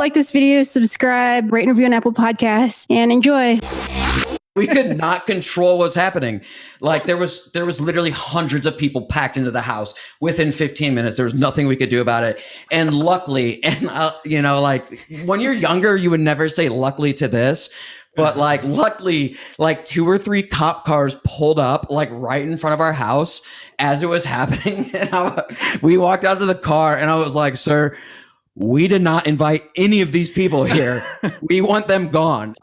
like this video, subscribe, rate and review on Apple Podcasts, and enjoy. We could not control what's happening. Like there was literally hundreds of people packed into the house within 15 minutes. There was nothing we could do about it. And luckily, and you know, like when you're younger, you would never say luckily to this, but like luckily, like 2 or 3 cop cars pulled up like right in front of our house as it was happening. And we walked out to the car and I was like, sir, we did not invite any of these people here. We want them gone.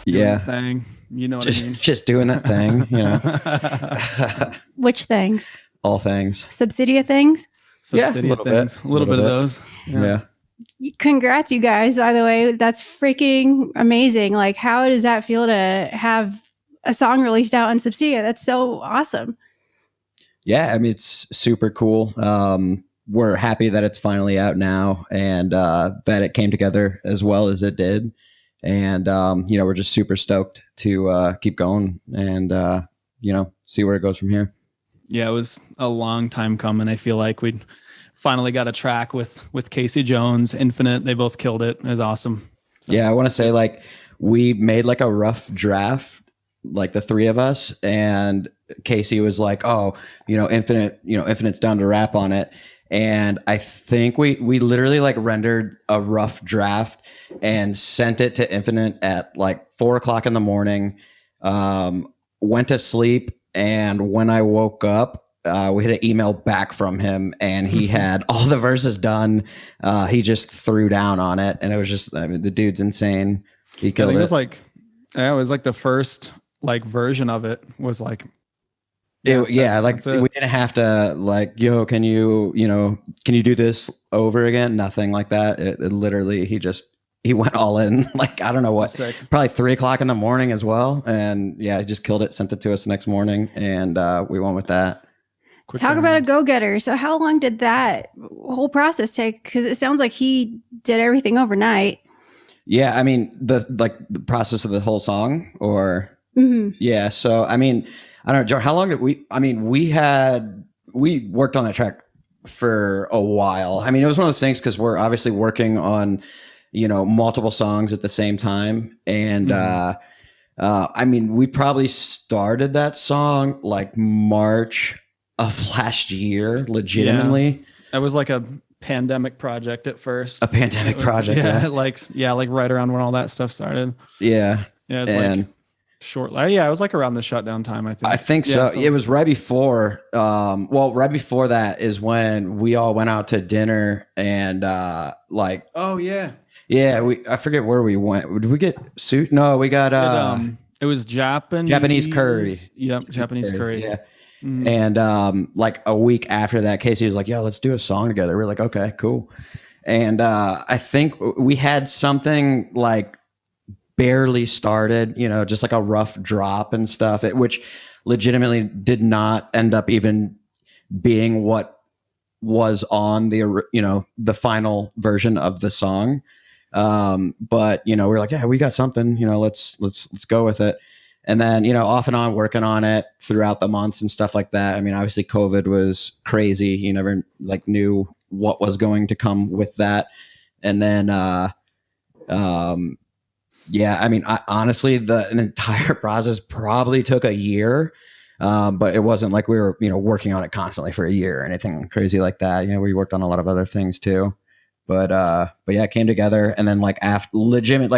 Yeah, thing. You know what I mean? Just doing that thing, you know. Which things? All things. Subsidia things? Subsidia things. A little bit of those. Yeah. Congrats, you guys, by the way. That's freaking amazing. Like, how does that feel to have a song released out on Subsidia? That's so awesome. Yeah, I mean, it's super cool. We're happy that it's finally out now and that it came together as well as it did. And, you know, we're just super stoked to keep going and, you know, see where it goes from here. Yeah, it was a long time coming. I feel like we finally got a track with Casey Jones, Infinite. They both killed it. It was awesome. So. Yeah, I want to say like we made like a rough draft, like the 3 of us. And Casey was like, oh, Infinite's down to rap on it. And I think we literally like rendered a rough draft and sent it to Infinite at like 4:00 in the morning. Went to sleep, and when I woke up, we had an email back from him, and he had all the verses done. He just threw down on it, and it was just, I mean, the dude's insane. He killed it. It was like the first like version of it was like. We didn't have to like, yo, can you do this over again? Nothing like that. It literally, he went all in, like, I don't know what, probably 3:00 in the morning as well. And yeah, he just killed it, sent it to us the next morning, and we went with that. Talk about a go-getter. So how long did that whole process take? Because it sounds like he did everything overnight. Yeah, I mean, the process of the whole song, or yeah. So I mean, I don't know, Joe, how long did we worked on that track for a while. I mean, it was one of those things because we're obviously working on, you know, multiple songs at the same time. And I mean, we probably started that song like March of last year, legitimately. Yeah. It was like a pandemic project at first. A pandemic project. Yeah. Like right around when all that stuff started. Yeah. Yeah. It's it was like around the shutdown time, I think. So. It was right before, right before that is when we all went out to dinner and oh yeah. Yeah, I forget where we went. Did we get suit? No, we got it was Japanese curry. Yep, Japanese curry. Yeah. Mm-hmm. And like a week after that, Casey was like, "Yo, let's do a song together." We're like, "Okay, cool." And I think we had something like barely started, you know, just like a rough drop and stuff, which legitimately did not end up even being what was on the final version of the song. But you know, we're like, yeah, we got something, you know, let's go with it. And then, you know, off and on working on it throughout the months and stuff like that. I mean, obviously COVID was crazy. You never like knew what was going to come with that. And then, yeah, I mean, honestly, an entire process probably took a year, but it wasn't like we were, you know, working on it constantly for a year or anything crazy like that. You know, we worked on a lot of other things too, but yeah, it came together. And then like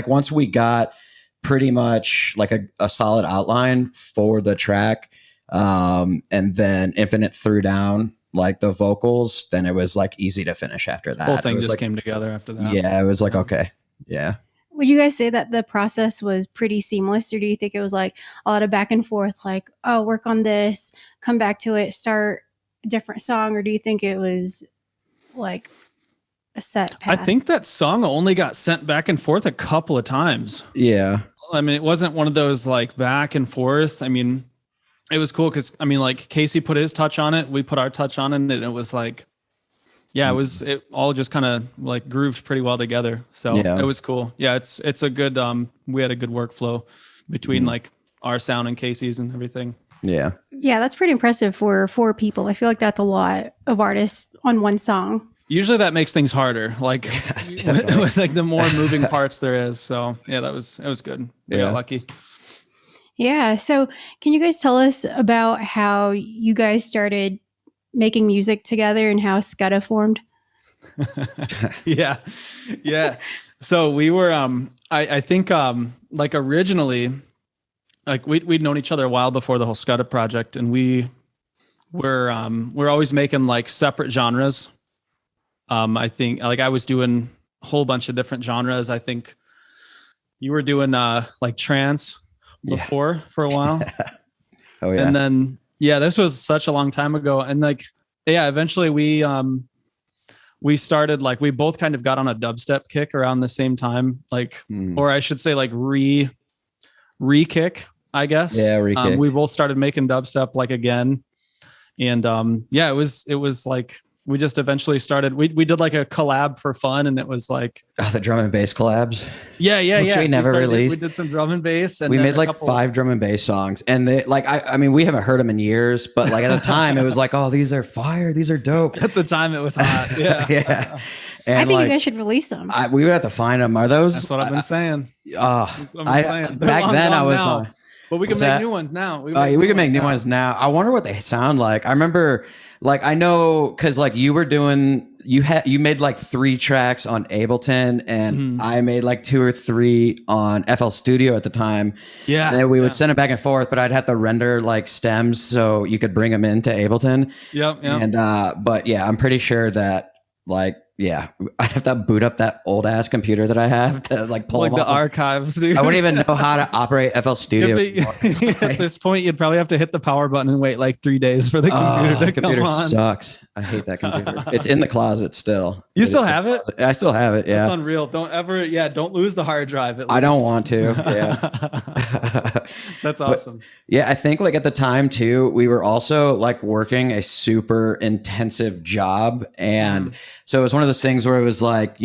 once we got pretty much like a solid outline for the track, and then Infinite threw down like the vocals, then it was like easy to finish after that. The whole thing just came together after that. Yeah, it was like, okay, yeah. Would you guys say that the process was pretty seamless, or do you think it was like a lot of back and forth, like, oh, work on this, come back to it, start a different song, or do you think it was like a set path? I think that song only got sent back and forth a couple of times. Yeah. I mean, it wasn't one of those like back and forth. I mean, it was cool because, I mean, like Casey put his touch on it, we put our touch on it, and it was like, yeah, it all just kind of like grooved pretty well together. So It was cool. Yeah, it's a good, we had a good workflow between like our sound and Casey's and everything. Yeah. Yeah, that's pretty impressive for 4 people. I feel like that's a lot of artists on one song. Usually that makes things harder, like with like the more moving parts there is. So yeah, it was good. We got lucky. Yeah. So can you guys tell us about how you guys started making music together and how Skudda formed? Yeah. So we were, I think, like originally, like we'd known each other a while before the whole Skudda project, and we're always making like separate genres. I think like I was doing a whole bunch of different genres. I think you were doing like trance before for a while. Oh yeah. And then this was such a long time ago. And like eventually we started, like we both kind of got on a dubstep kick around the same time, like or I should say like re-kick, I guess. Yeah, re-kick. We both started making dubstep like again. And it was like we just eventually started. We did like a collab for fun, and it was like the drum and bass collabs. Yeah. Which we never released. We did some drum and bass, and we made like 5 drum and bass songs, and they like I mean we haven't heard them in years, but like at the time it was like, oh, these are fire, these are dope. At the time it was hot. Yeah. Yeah. And I think like, you guys should release them. we would have to find them. Are those? That's what I've been saying. Back then I was on. But we can make new ones now. We can make new ones now. I wonder what they sound like. I remember, like, I know because like you made like 3 tracks on Ableton, and I made like 2 or 3 on FL Studio at the time. Yeah, and we would send it back and forth, but I'd have to render like stems so you could bring them into Ableton. Yep. And but yeah, I'm pretty sure that like. Yeah, I'd have to boot up that old ass computer that I have to like pull like the archives, dude. I wouldn't even know how to operate FL Studio. At this point, you'd probably have to hit the power button and wait like 3 days for the computer to come on. Sucks. I hate that computer. It's in the closet still. You still have it? I still have it. Yeah. That's unreal. Don't lose the hard drive. I don't want to. Yeah. That's awesome. But, I think like at the time too, we were also like working a super intensive job. And so it was one of those things where it was like,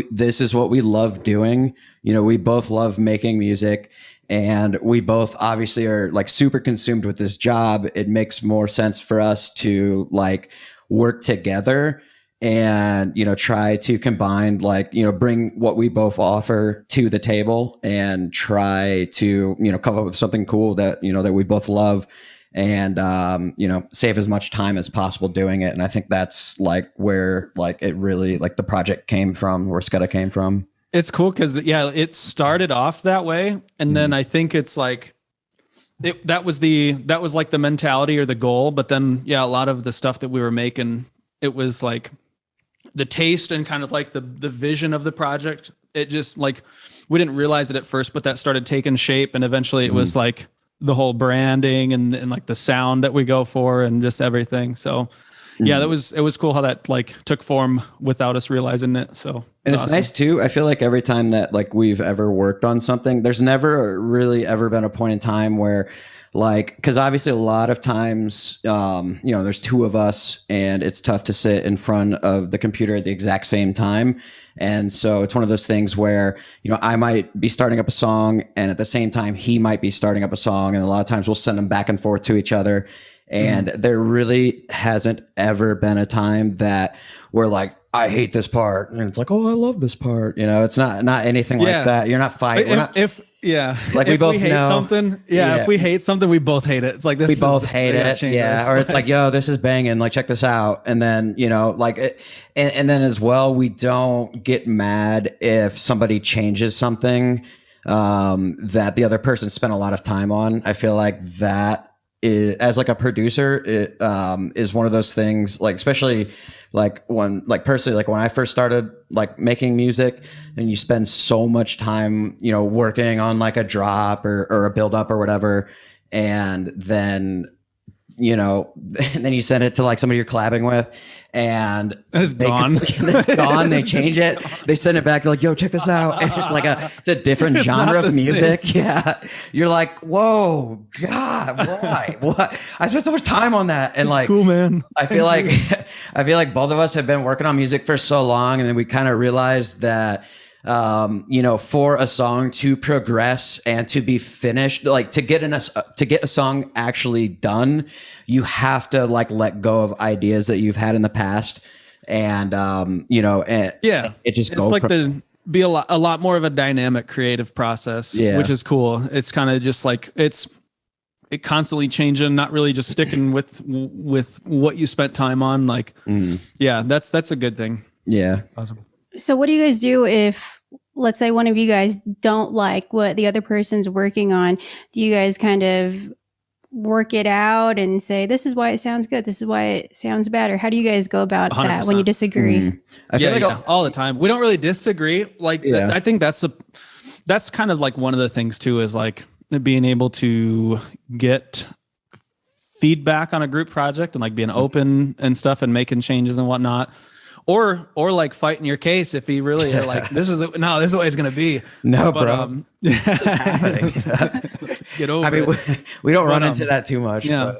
this is what we love doing. We both love making music. And we both obviously are like super consumed with this job. It makes more sense for us to like work together and, try to combine, like, bring what we both offer to the table and try to, come up with something cool that, that we both love and, save as much time as possible doing it. And I think that's like where like it really like the project came from, where Skudda came from. It's cool because it started off that way, and then I think it's like that was like the mentality or the goal. But then a lot of the stuff that we were making, it was like the taste and kind of like the vision of the project. It just like we didn't realize it at first, but that started taking shape, and eventually it was like the whole branding and like the sound that we go for and just everything. So. Yeah, it was cool how that like took form without us realizing it. So and it's awesome. Nice too. I feel like every time that like we've ever worked on something, there's never really ever been a point in time where like, because obviously a lot of times, there's 2 of us and it's tough to sit in front of the computer at the exact same time. And so it's one of those things where, I might be starting up a song and at the same time he might be starting up a song. And a lot of times we'll send them back and forth to each other. And there really hasn't ever been a time that we're like, I hate this part. And it's like, oh, I love this part. It's not anything like that. You're not fighting. Like if we both hate something. If we hate something, we both hate it. It's like this. We both hate it. Yeah. Or it's like, yo, this is banging. Like, check this out. And then, like, and then as well, we don't get mad if somebody changes something that the other person spent a lot of time on. I feel like that. As like a producer, it is one of those things, like especially like when like personally, like when I first started like making music and you spend so much time, working on like a drop or a build up or whatever. And then, and then you send it to like somebody you're collabing with and it's gone. It's gone. They change it. They send it back. They're like, yo, check this out. And it's like it's a different genre of music. Same. Yeah. You're like, whoa, God, why? What? I spent so much time on that. And like, cool, man. I feel like both of us have been working on music for so long. And then we kind of realized that for a song to progress and to be finished, like to get a song actually done, you have to like let go of ideas that you've had in the past, and it just it's like be a lot more of a dynamic creative process, which is cool. It's kind of just like it constantly changing, not really just sticking with what you spent time on. Like, that's a good thing. Yeah. Awesome. So what do you guys do if, let's say, one of you guys don't like what the other person's working on? Do you guys kind of work it out and say, this is why it sounds good, this is why it sounds bad? Or how do you guys go about 100%. That when you disagree? I feel like all the time. We don't really disagree. Like, I think that's kind of like one of the things too, is like being able to get feedback on a group project and like being open and stuff and making changes and whatnot. Or like fighting your case if he really like, this is the way it's going to be. No, bro. This is happening. Get over it. I mean, we don't run into that too much. Yeah.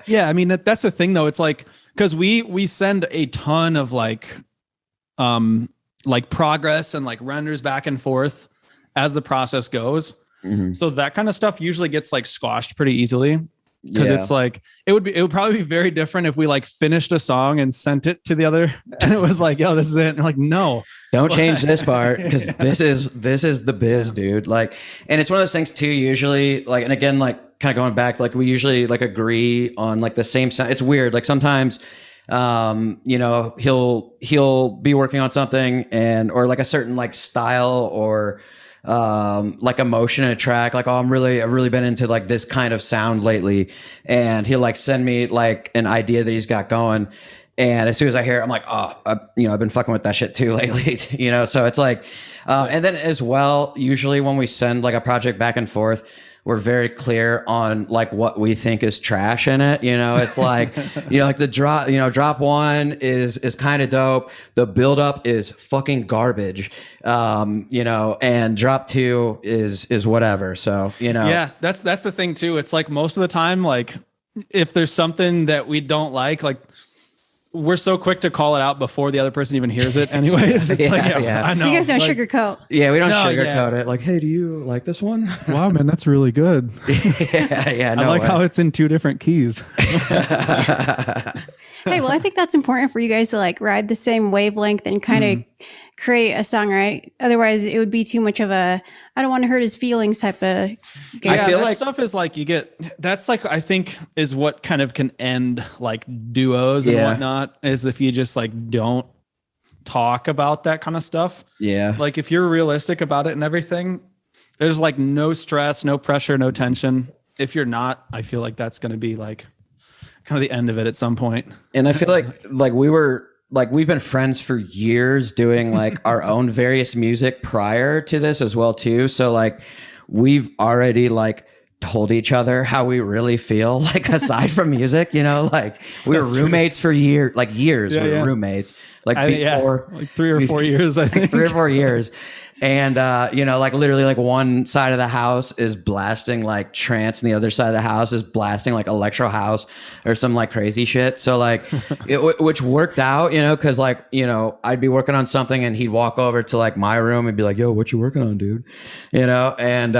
Yeah. I mean, that's the thing though. It's like, cause we send a ton of like progress and like renders back and forth as the process goes. Mm-hmm. So that kind of stuff usually gets like squashed pretty easily. Because it's like it would probably be very different if we like finished a song and sent it to the other and it was like, yo, this is it. And we're like, no, don't change this part, because this is the biz, dude. Like, and it's one of those things too, usually, like, and again, like kind of going back, like we usually like agree on like the same sound. It's weird. Like sometimes he'll be working on something or like a certain like style or like emotion in a track, like, oh, I've really been into like this kind of sound lately, and he'll like send me like an idea that he's got going, and as soon as I hear it, I'm like, oh, I've been fucking with that shit too lately. So it's like and then as well, usually when we send like a project back and forth, we're very clear on like what we think is trash in it. It's like, like the drop one is kind of dope. The build up is fucking garbage. And drop two is whatever. So, yeah, that's the thing too. It's like most of the time, like if there's something that we don't like we're so quick to call it out before the other person even hears it anyways. It's I know. So you guys don't sugarcoat. Yeah, we don't sugarcoat it. Like, hey, do you like this one? Wow, man, that's really good. I like how it's in 2 different keys. Hey, well, I think that's important for you guys to like ride the same wavelength and kind of create a song, right? Otherwise, it would be too much of a I don't want to hurt his feelings type of game. I feel like stuff is like that's like I think is what kind of can end like duos and whatnot, is if you just like don't talk about that kind of stuff. Yeah. Like if you're realistic about it and everything, there's like no stress, no pressure, no tension. If you're not, I feel like that's going to be like kind of the end of it at some point. And I feel like we've been friends for years doing like our own various music prior to this as well too. So like we've already like told each other how we really feel, like aside from music, like we were roommates for years. We were roommates like before like 3 or 4 years, I think. 3 or 4 years. And, like literally like one side of the house is blasting like trance and the other side of the house is blasting like electro house or some like crazy shit. So like, which worked out, cause like, I'd be working on something and he'd walk over to like my room and be like, yo, what you working on, dude? And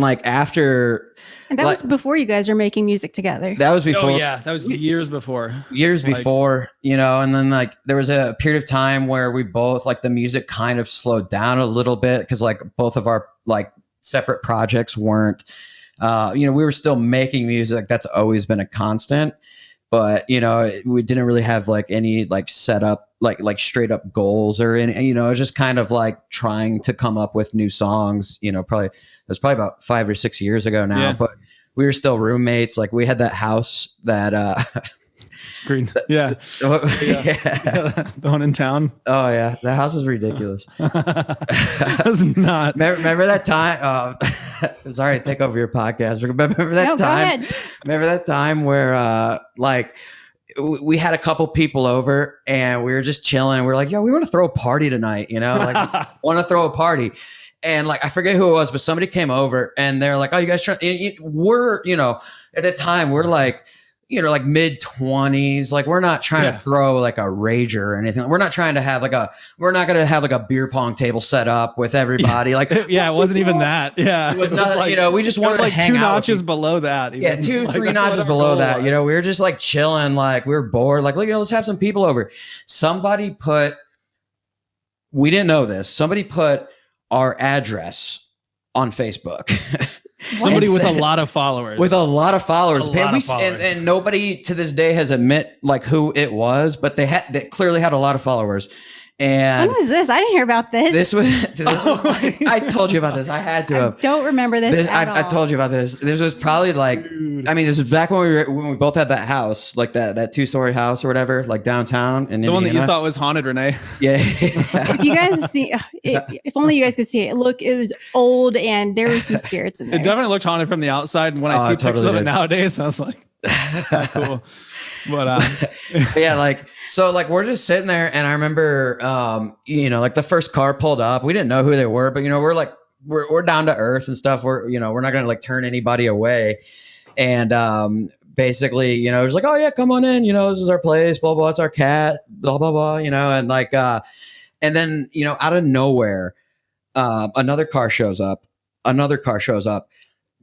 like after. And that was before you guys were making music together. That was before. Oh, yeah. That was years before. Before, and then like there was a period of time where we both like the music kind of slowed down a little bit because like both of our like separate projects weren't, we were still making music. That's always been a constant. But, we didn't really have like any like set up, like straight up goals or any, it was just kind of like trying to come up with new songs, probably that's probably about 5 or 6 years ago now, but we were still roommates. Like we had that house that, Green. Yeah. The one in town. Oh yeah. The house was ridiculous. It was not. Remember that time? Sorry to take over your podcast. Remember that time? Remember that time where like we had a couple people over and we were just chilling. We were like, yo, we want to throw a party tonight, like want to throw a party. And like, I forget who it was, but somebody came over and they're like, oh, you guys we're, at the time we're like, like mid 20s. Like we're not trying to throw like a rager or anything. We're not trying to have we're not going to have like a beer pong table set up with everybody. Like, it wasn't even that. Yeah. It was nothing, we just wanted to hang 2 out. notches below that. Even. Yeah. 2-3 notches below that, we were just like chilling. Like we were bored. Like, let's have some people over. We didn't know this. Somebody put our address on Facebook. Somebody with a lot of followers. And nobody to this day has admit like who it was, but they clearly had a lot of followers. And when was this? I didn't hear about this. This was like, I told you about this. I had to. I don't remember this. I told you about this. This was probably like, this was back when we both had that house, like that 2-story house or whatever, like downtown. And the one that you thought was haunted, Renee. Yeah. If you guys see, if only you guys could see it. Look, it was old and there was some spirits in there. It definitely looked haunted from the outside. And when I see pictures of it nowadays, I was like, cool. But yeah, like we're just sitting there, and I remember, like the first car pulled up. We didn't know who they were, but we're like, we're down to earth and stuff. We're not gonna like turn anybody away. And basically, it was like, oh yeah, come on in. This is our place. Blah blah. It's our cat. Blah blah blah. And like, and then out of nowhere, another car shows up.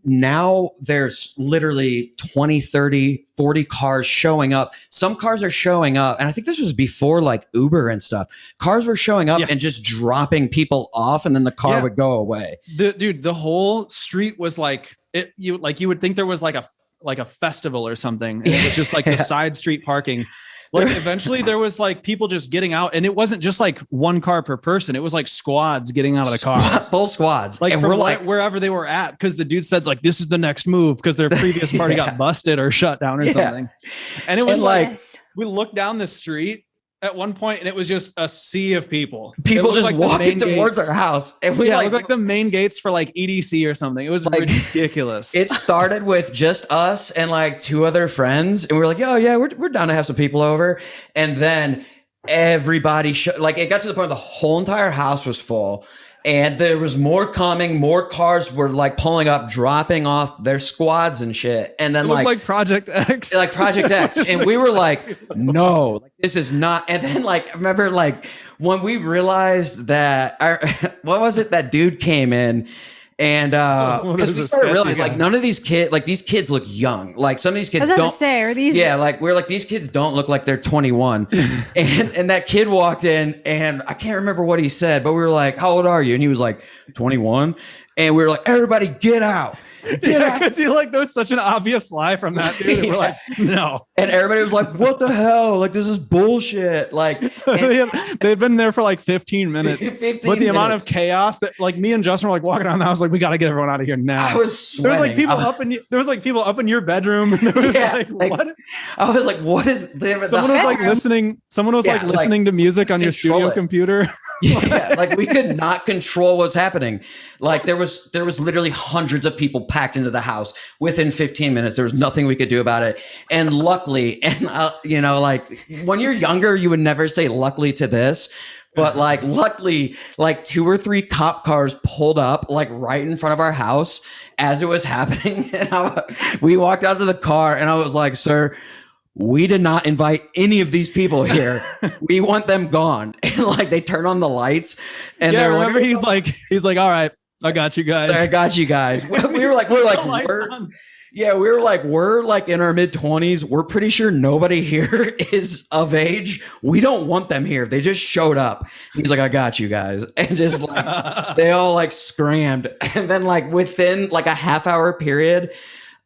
Now there's literally 20, 30, 40 cars showing up. Some cars are showing up. And I think this was before like Uber and stuff. Cars were showing up and just dropping people off, and then the car would go away. The whole street was like you would think there was like a festival or something. And it was just like the side street parking. Like eventually there was like people just getting out, and it wasn't just like one car per person. It was like squads getting out of the cars. Full squads. Like from wherever they were at. Cause the dude said like, this is the next move. Cause their previous party got busted or shut down or something. And it was we looked down the street at one point, and it was just a sea of people. People just like walking towards our house. And we it looked like the main gates for like EDC or something. It was like, ridiculous. It started with just us and like 2 other friends. And we were like, oh yeah, we're down to have some people over. And then everybody it got to the point where the whole entire house was full. And there was more coming. More cars were like pulling up, dropping off their squads and shit. And then like Project X, and we were like, no, this is not. And then remember when we realized that what was it? That dude came in. And because we started realizing none of these kids look young. Like some of these kids don't say, are these we're like, these kids don't look like they're 21. and that kid walked in, and I can't remember what he said, but we were like, how old are you? And he was like 21. And we were like, everybody get out. Because there was such an obvious lie from that dude. We're like, no. And everybody was like, what the hell? Like, this is bullshit. Like, they'd been there for like 15 minutes. But the amount of chaos that like me and Justin were like walking around the house, like, we got to get everyone out of here now. I was sweating. There was people up in your bedroom. And there was what? I was like, what is someone was like listening. Someone was listening to music on your studio computer. Like we could not control what's happening. Like there was literally hundreds of people packed into the house within 15 minutes. There was nothing we could do about it. And luckily, when you're younger, you would never say luckily to this. But luckily, 2 or 3 cop cars pulled up right in front of our house as it was happening. And we walked out to the car, and I was like, sir, we did not invite any of these people here. We want them gone. And they turn on the lights, and they're remember he's like, all right, I got you guys. We're in our mid-20s. We're pretty sure nobody here is of age. We don't want them here. They just showed up. He's like, I got you guys. And just they all scrammed. And then within a half-hour period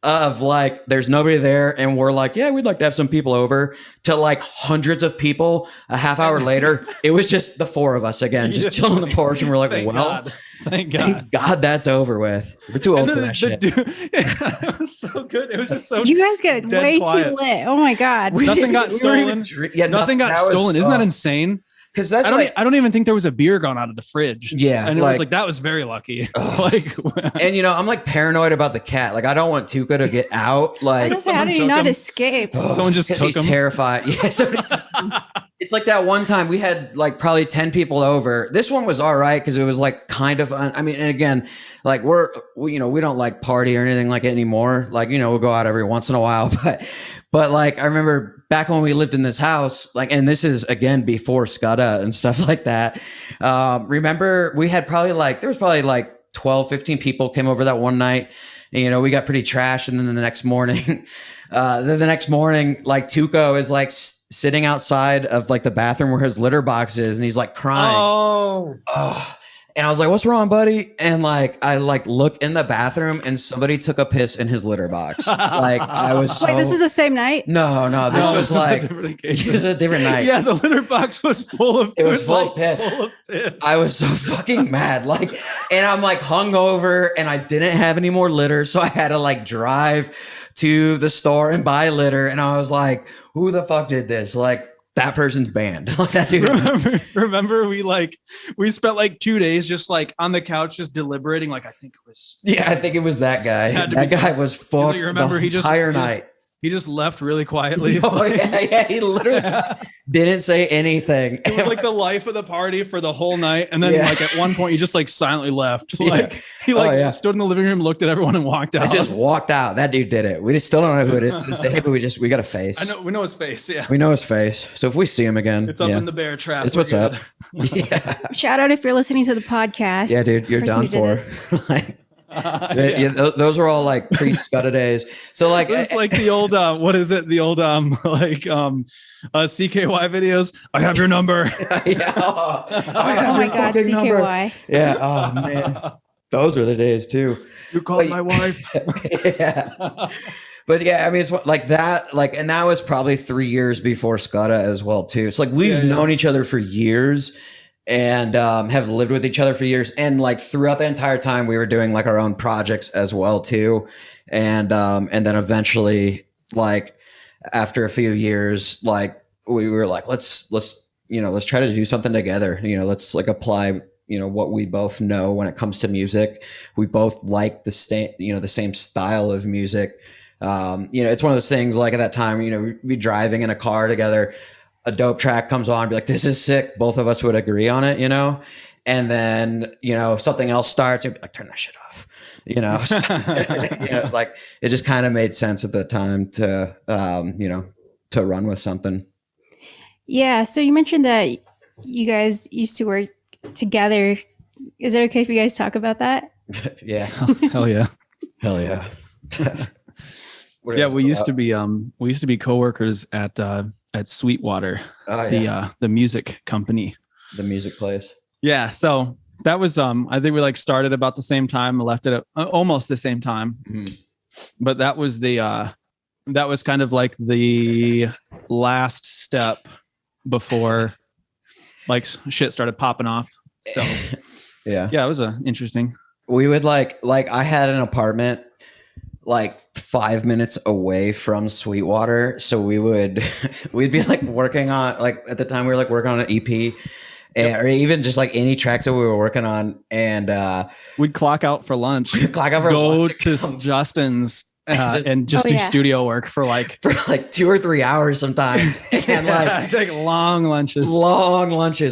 of there's nobody there, and we're like, yeah, we'd like to have some people over, to hundreds of people a half hour later. It was just the 4 of us again, just chilling on the porch, and we're like, thank God that's over with. We're too old for that shit. It was so good. It was just so you guys get way quiet. Too lit. Oh my God. Nothing got stolen. Nothing got stolen. Isn't that insane? Because that's I don't even think there was a beer gone out of the fridge. Yeah. And it was that was very lucky. And I'm paranoid about the cat. I don't want Tuca to get out. How did he not escape? Someone just took he's him. Terrified. Yeah. It's like that one time we had like probably 10 people over. This one was all right because it was like kind of, I mean, and again, like we don't like party or anything like it anymore. Like, we'll go out every once in a while, but like I remember back when we lived in this house, like, and this is again before Skudda and stuff like that. Remember we had there was probably like 12, 15 people came over that one night. And, we got pretty trashed. And then the next morning, like Tuco is like sitting outside of like the bathroom where his litter box is, and he's like crying. Oh. And I was like, "What's wrong, buddy?" And like I like look in the bathroom, and somebody took a piss in his litter box. Like I was. Wait, this is the same night? No, this was like it was a different night. Yeah, the litter box was full of. It was full of piss. I was so fucking mad. Like, and I'm like hungover, and I didn't have any more litter, so I had to like drive to the store and buy litter. And I was like, "Who the fuck did this?" Like. That person's banned. Like that dude. Remember we spent like 2 days just like on the couch just deliberating. Like I think it was that guy. That guy was fucked. You remember the entire night. He just left really quietly. Oh, yeah. He literally didn't say anything. It was like the life of the party for the whole night. And then like at one point he just like silently left. Like he stood in the living room, looked at everyone and walked out. I just walked out. That dude did it. We just still don't know who it is. But we got a face. I know we know his face. Yeah. We know his face. So if we see him again, it's up in the bear trap. It's what's up. Yeah. Shout out if you're listening to the podcast. Yeah, dude, you're done for. Those were all like pre-Skudda days. So like it's like the old what is it? The old CKY videos. I have your number. Oh my god, CKY. Number. Yeah. Oh man. Those are the days too. You called my wife. Yeah. But yeah, I mean, it's like that, like, and that was probably 3 years before Skudda as well too. It's like we've known each other for years. And have lived with each other for years, and like throughout the entire time, we were doing like our own projects as well too, and then eventually, like after a few years, like we were like, let's try to do something together. Let's like apply what we both know when it comes to music. We both like the same style of music. It's one of those things. Like at that time, we'd be driving in a car together. A dope track comes on, be like, this is sick. Both of us would agree on it, and then, something else starts, you'd be like, turn that shit off, like it just kind of made sense at the time to, to run with something. Yeah. So you mentioned that you guys used to work together. Is it okay if you guys talk about that? Yeah. Hell yeah. Hell yeah. Yeah. We used to be coworkers at Sweetwater, the music company, the music place. Yeah. So that was, I think we like started about the same time, left it at almost the same time, but that was that was kind of like the last step before like shit started popping off. So yeah, it was interesting. We would like I had an apartment like 5 minutes away from Sweetwater, so we'd be like working on, like at the time we were like working on an EP, or even just like any tracks that we were working on, and we'd clock out for lunch, go to Justin's and just do studio work for like 2 or 3 hours sometimes, and like take long lunches,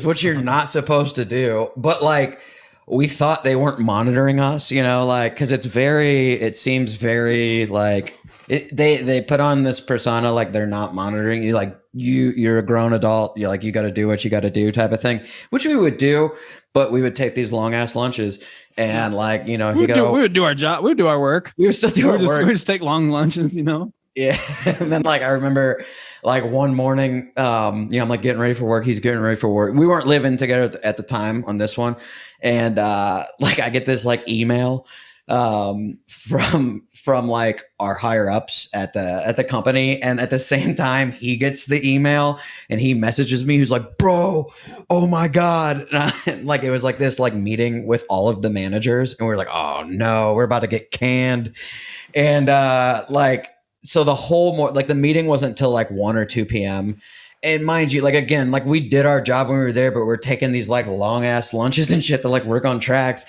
which you're not supposed to do, but like we thought they weren't monitoring us, like, because it seems very like they put on this persona like they're not monitoring you, like you're a grown adult, you're like, you got to do what you got to do type of thing, which we would do, but we would take these long ass lunches and like, we would do our job, we would do our work, we would still do our work, we would just take long lunches, Yeah. And then like I remember like one morning, I'm like getting ready for work. He's getting ready for work. We weren't living together at the time on this one. And like I get this like email from like our higher ups at the company. And at the same time, he gets the email and he messages me. Who's like, bro, oh my God. And like it was like this like meeting with all of the managers. And we're like, oh no, we're about to get canned. And so the meeting wasn't until like 1 or 2 p.m. And mind you, like, again, like we did our job when we were there, but we're taking these like long ass lunches and shit to like work on tracks.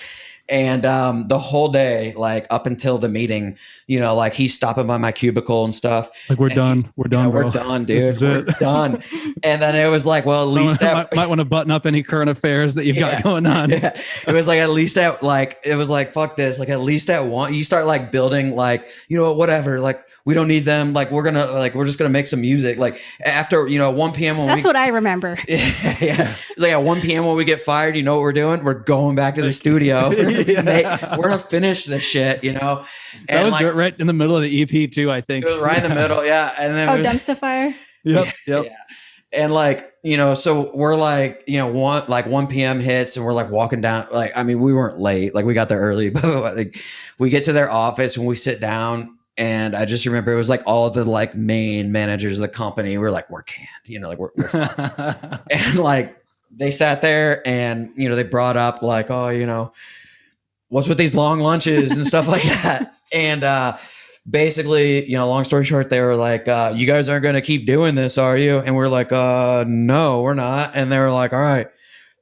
And the whole day, like up until the meeting, you know, like he's stopping by my cubicle and stuff. Like we're done, bro. We're done, dude. This is We're it. done. And then it was like, well, at least might want to button up any current affairs that you've got going on. Yeah. It was like, at least at like, it was like, fuck this. Like at least at one, you start like building like, you know, whatever, like we don't need them. Like we're just going to make some music. Like after, you know, 1 p.m. That's what I remember. Yeah. It's like at 1 p.m. when we get fired, you know what we're doing? We're going back to the studio. We're going to finish this shit, you know? And that was like, right in the middle of the EP too, I think. it was right in the middle. Yeah. And then Dumpster Fire. Yep. Yeah. And like, you know, so we're like, you know, 1 p.m. hits and we're like walking down, like, I mean, we weren't late, like we got there early, but like we get to their office and we sit down. And I just remember it was like all the like main managers of the company. We're like, we're canned, you know, like we're fine. And like they sat there and, you know, they brought up like, oh, you know, what's with these long lunches and stuff like that. And basically, you know, long story short, they were like, you guys aren't going to keep doing this, are you? And we're like, no, we're not. And they were like, all right,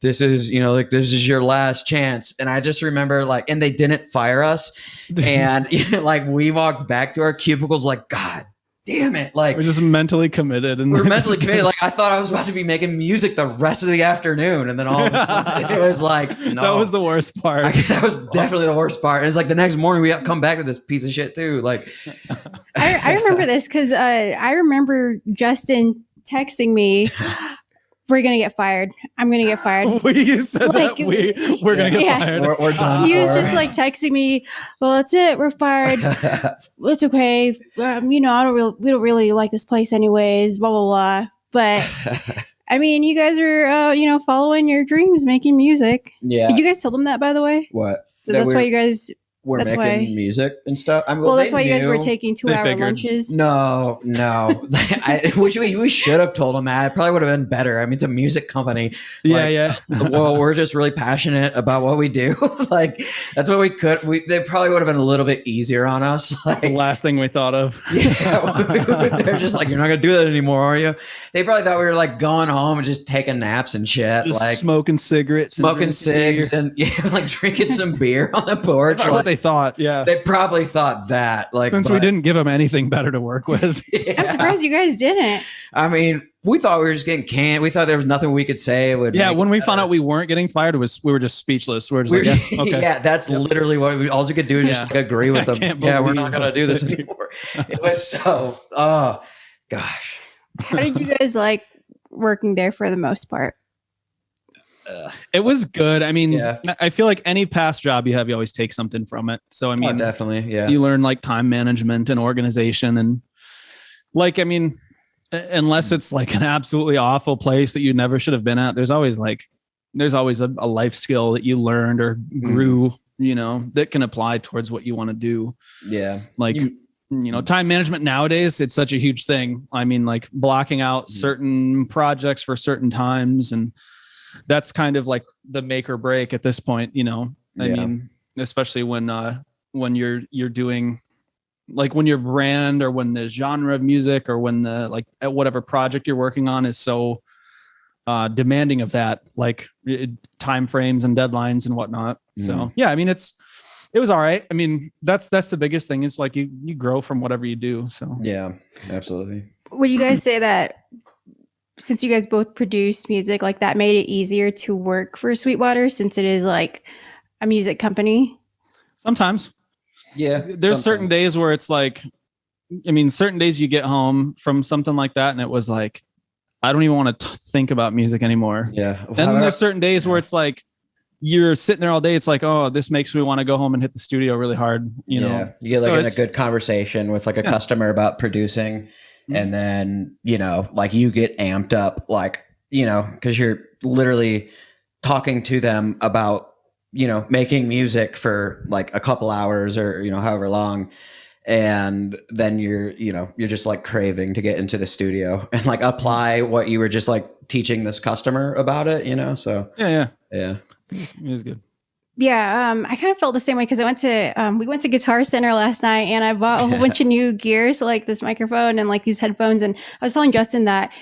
this is, you know, like this is your last chance. And I just remember like, and they didn't fire us. And you know, like we walked back to our cubicles like, God damn it. Like we're just mentally committed. And we're mentally committed. Like I thought I was about to be making music the rest of the afternoon. And then all of a sudden it was like, no. That was the worst part. That was definitely the worst part. And it's like the next morning we come back to this piece of shit too. Like I remember this because I remember Justin texting me, we're going to get fired. I'm going to get fired. You said like, that we're going to get fired. We're done. He was just like texting me, well, that's it. We're fired. It's okay. You know, we don't really like this place anyways, blah, blah, blah. But I mean, you guys are, you know, following your dreams, making music. Yeah. Did you guys tell them that, by the way? What? That's why you guys... We're making music and stuff. I mean, well, that's why you guys were taking 2-hour lunches. No. Which we should have told them that. It probably would have been better. I mean, it's a music company. Yeah. Well, we're just really passionate about what we do. Like that's what we could. They probably would have been a little bit easier on us. Like the last thing we thought of. Yeah, they're just like, you're not gonna do that anymore, are you? They probably thought we were like going home and just taking naps and shit, just like smoking cigarettes, smoking cigs, and like drinking some beer on the porch. Like, what they thought, yeah. They probably thought that, like, since we didn't give them anything better to work with. Yeah. I'm surprised you guys didn't. I mean, we thought we were just getting canned. We thought there was nothing we could say. When we found out we weren't getting fired, we were just speechless. We were just like, yeah, okay. Yeah, that's literally what all we could do is just like agree with them. Yeah, we're not gonna do this anymore. It was so, oh gosh. How did you guys like working there for the most part? It was good. I mean, yeah. I feel like any past job you have, you always take something from it. So, I mean, definitely. Yeah. You learn like time management and organization and like, I mean, unless it's like an absolutely awful place that you never should have been at, there's always a life skill that you learned or grew, you know, that can apply towards what you want to do. Yeah. Like, you know, time management nowadays, it's such a huge thing. I mean, like blocking out certain projects for certain times, and that's kind of like the make or break at this point, you know. I mean, especially when you're doing like when your brand or when the genre of music or when the like whatever project you're working on is so demanding of that, like time frames and deadlines and whatnot. So yeah, I mean, it was all right. I mean, that's the biggest thing. It's like you grow from whatever you do. So yeah, absolutely. Would you guys say that since you guys both produce music, like that made it easier to work for Sweetwater since it is like a music company? Sometimes. Yeah. There's certain days where it's like, I mean, certain days you get home from something like that and it was like, I don't even want to think about music anymore. Yeah. And then there's certain days where it's like, you're sitting there all day. It's like, oh, this makes me want to go home and hit the studio really hard. You know, you get like in a good conversation with like a customer about producing. And then, you know, like you get amped up, like, you know, because you're literally talking to them about, you know, making music for like a couple hours or, you know, however long. And then you're just like craving to get into the studio and like apply what you were just like teaching this customer about it, you know? So yeah. It was good. Yeah, I kind of felt the same way because we went to Guitar Center last night and I bought a whole bunch of new gear, so like this microphone and like these headphones. And I was telling Justin that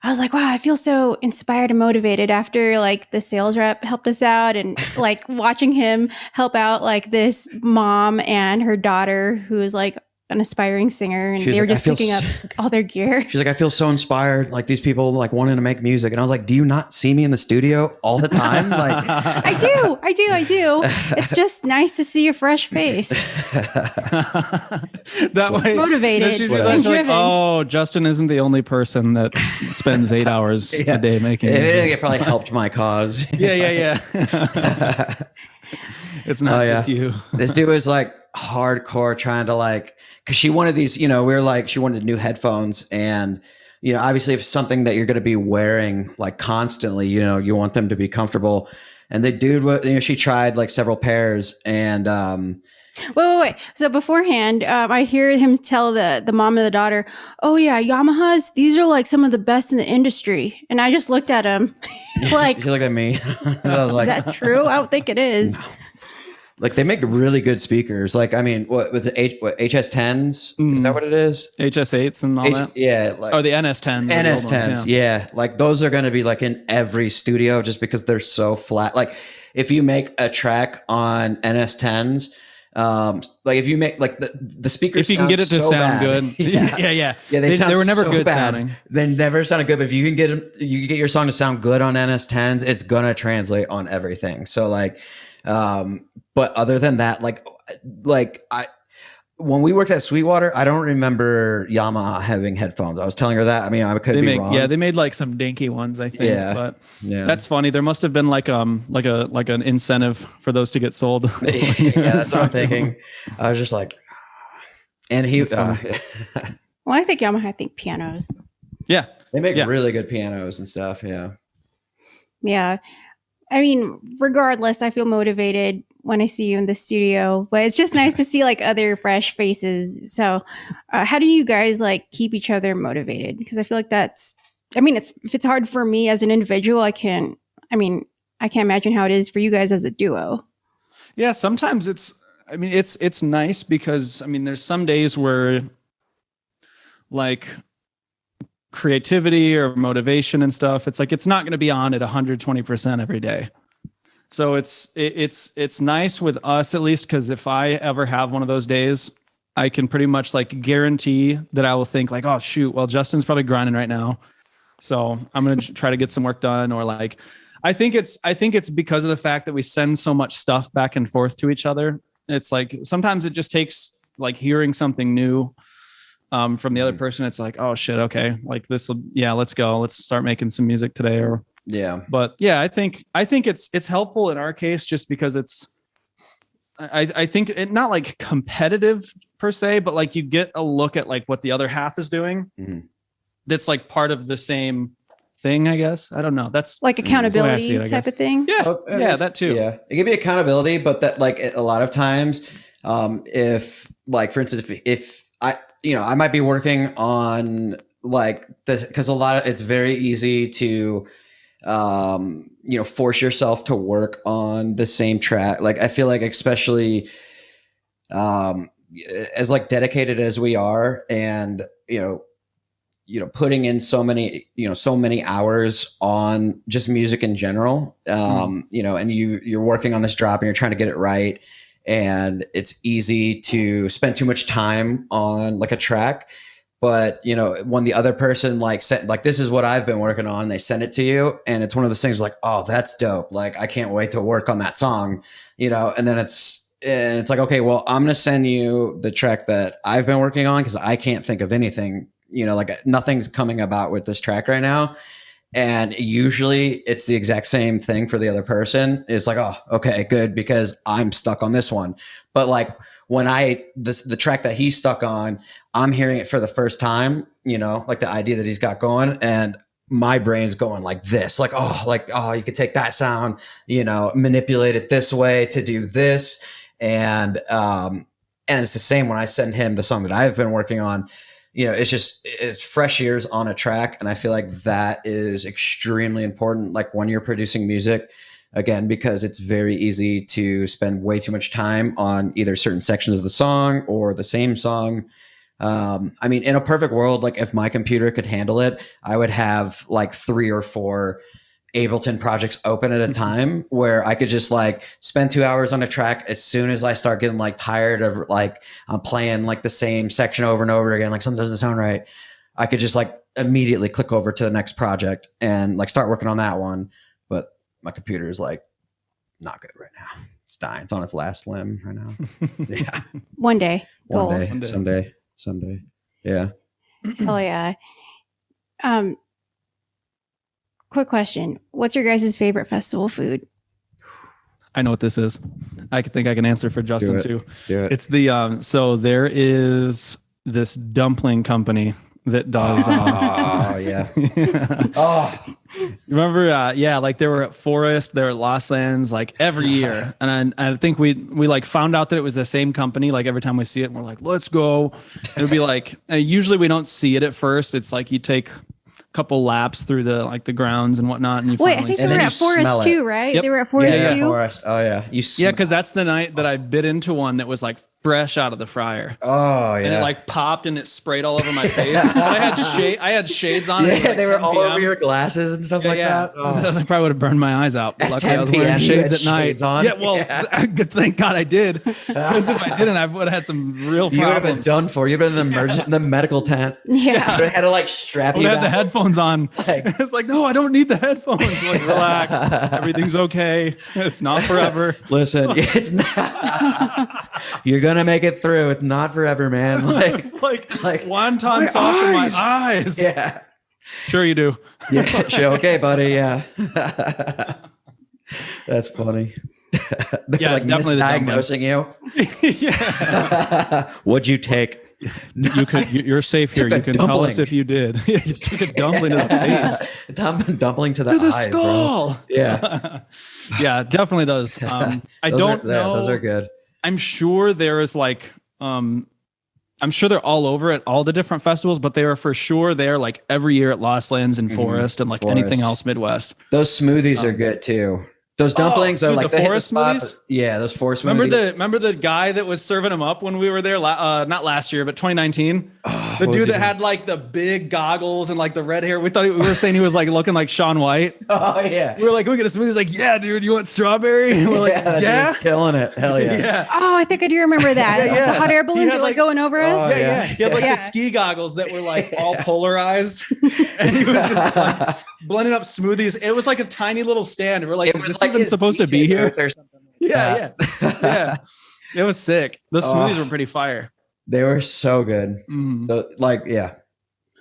I was like, wow, I feel so inspired and motivated after like the sales rep helped us out and like watching him help out like this mom and her daughter who is like an aspiring singer, and they were just picking up all their gear. She's like, I feel so inspired, like these people like wanting to make music. And I was like, do you not see me in the studio all the time? Like, I do. It's just nice to see a fresh face. That way, motivated. She's actually like, oh, Justin isn't the only person that spends 8 hours a day making music. It probably helped my cause. Yeah. It's not just you. This dude was like hardcore trying to like, because she wanted these, we were like, she wanted new headphones. And, obviously if something that you're going to be wearing like constantly, you want them to be comfortable. And the dude, she tried like several pairs and, Wait. So beforehand, I hear him tell the mom and the daughter, oh yeah, Yamahas, these are like some of the best in the industry. And I just looked at him like, she looked at me. I was like, is that true? I don't think it is. No. Like they make really good speakers. Like, I mean, what was it? HS10s? Is that what it is? HS8s and all that? Yeah. Like, the NS10s. NS10s. Yeah. Like those are going to be like in every studio just because they're so flat. Like if you make a track on NS10s, like if you make like the speakers, if you can get it to so sound bad. good. Yeah. They were never so good bad. sounding. They never sounded good. But if you can get your song to sound good on NS10s, it's going to translate on everything. So like, but other than that, when we worked at Sweetwater, I don't remember Yamaha having headphones. I was telling her that. I mean, I could be wrong. Yeah, they made like some dinky ones, I think. Yeah, but that's funny. There must have been like an incentive for those to get sold. Yeah, that's what I'm thinking. I was just like, and he. Well, I think Yamaha. I think pianos. Yeah, they make really good pianos and stuff. Yeah. Yeah. I mean, regardless, I feel motivated when I see you in the studio, but it's just nice to see like other fresh faces. So how do you guys like keep each other motivated? Because I feel like if it's hard for me as an individual, I can't imagine how it is for you guys as a duo. Yeah. Sometimes it's nice because there's some days where like creativity or motivation and stuff, it's like it's not going to be on at 120% every day. So it's nice with us, at least, because if I ever have one of those days, I can pretty much like guarantee that I will think like, oh shoot, well, Justin's probably grinding right now, so I'm going to try to get some work done. Or like I think it's because of the fact that we send so much stuff back and forth to each other. It's like sometimes it just takes like hearing something new from the other person. It's like, oh shit, okay, like let's go, let's start making some music today. Or but yeah, I think it's helpful in our case just because I think it not like competitive per se, but like you get a look at like what the other half is doing. That's like part of the same thing, I guess. I don't know, that's like accountability type of thing. That too. Yeah, it can be accountability, but that like a lot of times if like for instance if I might be working on like because it's very easy to, force yourself to work on the same track. Like I feel like especially as like dedicated as we are, and putting in so many hours on just music in general, and you're working on this drop and you're trying to get it right. And it's easy to spend too much time on like a track, but when the other person like said like this is what I've been working on, they send it to you, and it's one of those things like, oh, that's dope, like I can't wait to work on that song, and then it's like, okay, well, I'm gonna send you the track that I've been working on because I can't think of anything, like nothing's coming about with this track right now. And usually it's the exact same thing for the other person. It's like, oh, okay, good, because I'm stuck on this one. But like when the track that he's stuck on, I'm hearing it for the first time, like the idea that he's got going, and my brain's going like this, like, oh, you could take that sound, manipulate it this way to do this. And it's the same when I send him the song that I've been working on. It's fresh ears on a track. And I feel like that is extremely important. Like when you're producing music, again, because it's very easy to spend way too much time on either certain sections of the song or the same song. I mean, in a perfect world, like if my computer could handle it, I would have like 3 or 4 Ableton projects open at a time where I could just like spend 2 hours on a track. As soon as I start getting like tired of like I'm playing like the same section over and over again, like something doesn't sound right, I could just like immediately click over to the next project and like start working on that one. But my computer is like not good right now. It's dying. It's on its last limb right now. Yeah. One day. Goals. One day. Someday. Yeah. Oh yeah. Quick question. What's your guys' favorite festival food? I know what this is. I think I can answer for Justin too. Do it. It's the so there is this dumpling company that does oh yeah. Oh. Remember like they were at Forest, they were at Lost Lands like every year. And I think we like found out that it was the same company like every time we see it and we're like, let's go. It'd be like usually we don't see it at first. It's like you take couple laps through the like the grounds and whatnot, and you wait. I think they were at Forest too, right? Yep. They were at Forest too. Forest. Oh yeah, because that's the night that I bit into one that was like fresh out of the fryer. Oh yeah, and it like popped and it sprayed all over my face. But I had shades on. Yeah, they were all over your glasses and stuff like that. Oh. I probably would have burned my eyes out. But luckily, I was wearing shades at night. Shades on. Yeah, well, thank God I did. Because if I didn't, I would have had some real problems. You would have been done for. You'd have been in the medical tent. Yeah, but had to like strap you. I had the headphones on. It's like, no, I don't need the headphones. Like, relax. Everything's okay. It's not forever. Listen, it's not. You're gonna make it through. It's not forever, man. Like wonton sauce in my eyes. Yeah. Sure you do. Yeah. Sure. Okay, buddy. Yeah. That's funny. Yeah, like it's definitely misdiagnosing you. Yeah. What'd you take? You're safe here. You can tell us if you did. You took a dumpling to the face. Dumpling to the eyes, skull. Bro. Yeah. Yeah, definitely those. I don't know. Those are good. I'm sure there is like, I'm sure they're all over at all the different festivals, but they are for sure there like every year at Lost Lands and Forest and like anything else Midwest. Those smoothies are good too. Those dumplings are like the forest smoothies. Yeah, those forest smoothies. Remember the guy that was serving them up when we were there? Not last year, but 2019. The dude that had like the big goggles and like the red hair. We were saying he was like looking like Shaun White. Oh yeah. We were like, can we get a smoothie? He's like, yeah, dude. You want strawberry? And we're like, yeah, killing it. Hell yeah. Yeah. Oh, I think I do remember that. Yeah. The hot air balloons were like going over us. Oh, Yeah. He had like the ski goggles that were like all polarized, and he was just like blending up smoothies. It was like a tiny little stand. We're like, is this even supposed to be here? Or something like Yeah. It was sick. Those smoothies were pretty fire. They were so good.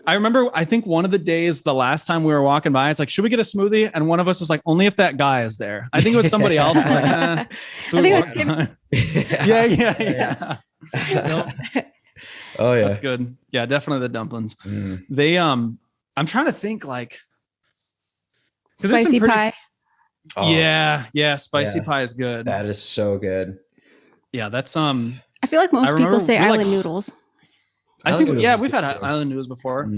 I remember, I think one of the days, the last time we were walking by, it's like, should we get a smoothie? And one of us was like, only if that guy is there. I think it was somebody else. Like, so I think it was Tim. Yeah. Nope. Oh yeah. That's good. Yeah, definitely the dumplings. They, I'm trying to think like. Spicy pie. Oh, yeah. Spicy pie is good. That is so good. Yeah, that's I feel like most people say island noodles. I think we've had island noodles before.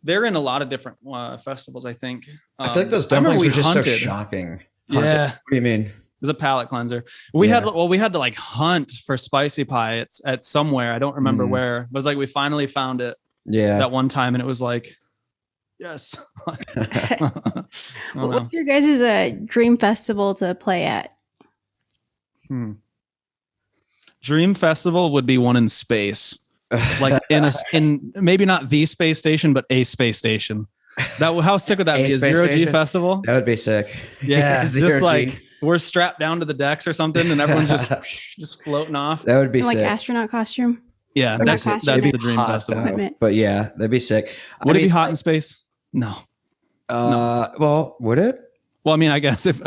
They're in a lot of different festivals. I think. I feel like those dumplings were just so shocking. Yeah. What do you mean? It was a palate cleanser. We had to like hunt for spicy pie. It's at somewhere. I don't remember where. It was like we finally found it. Yeah. That one time, and it was like, yes. What's your guys' dream festival to play at? Dream festival would be one in space, like in maybe not the space station, but a space station. How sick would that be? A zero G festival? That would be sick. Yeah, just like we're strapped down to the decks or something, and everyone's just floating off. That would be like sick. astronaut costume. Yeah, that's the dream festival. Though. But yeah, that'd be sick. Would it be hot in space? No. Well, would it? Well, I mean, I guess it's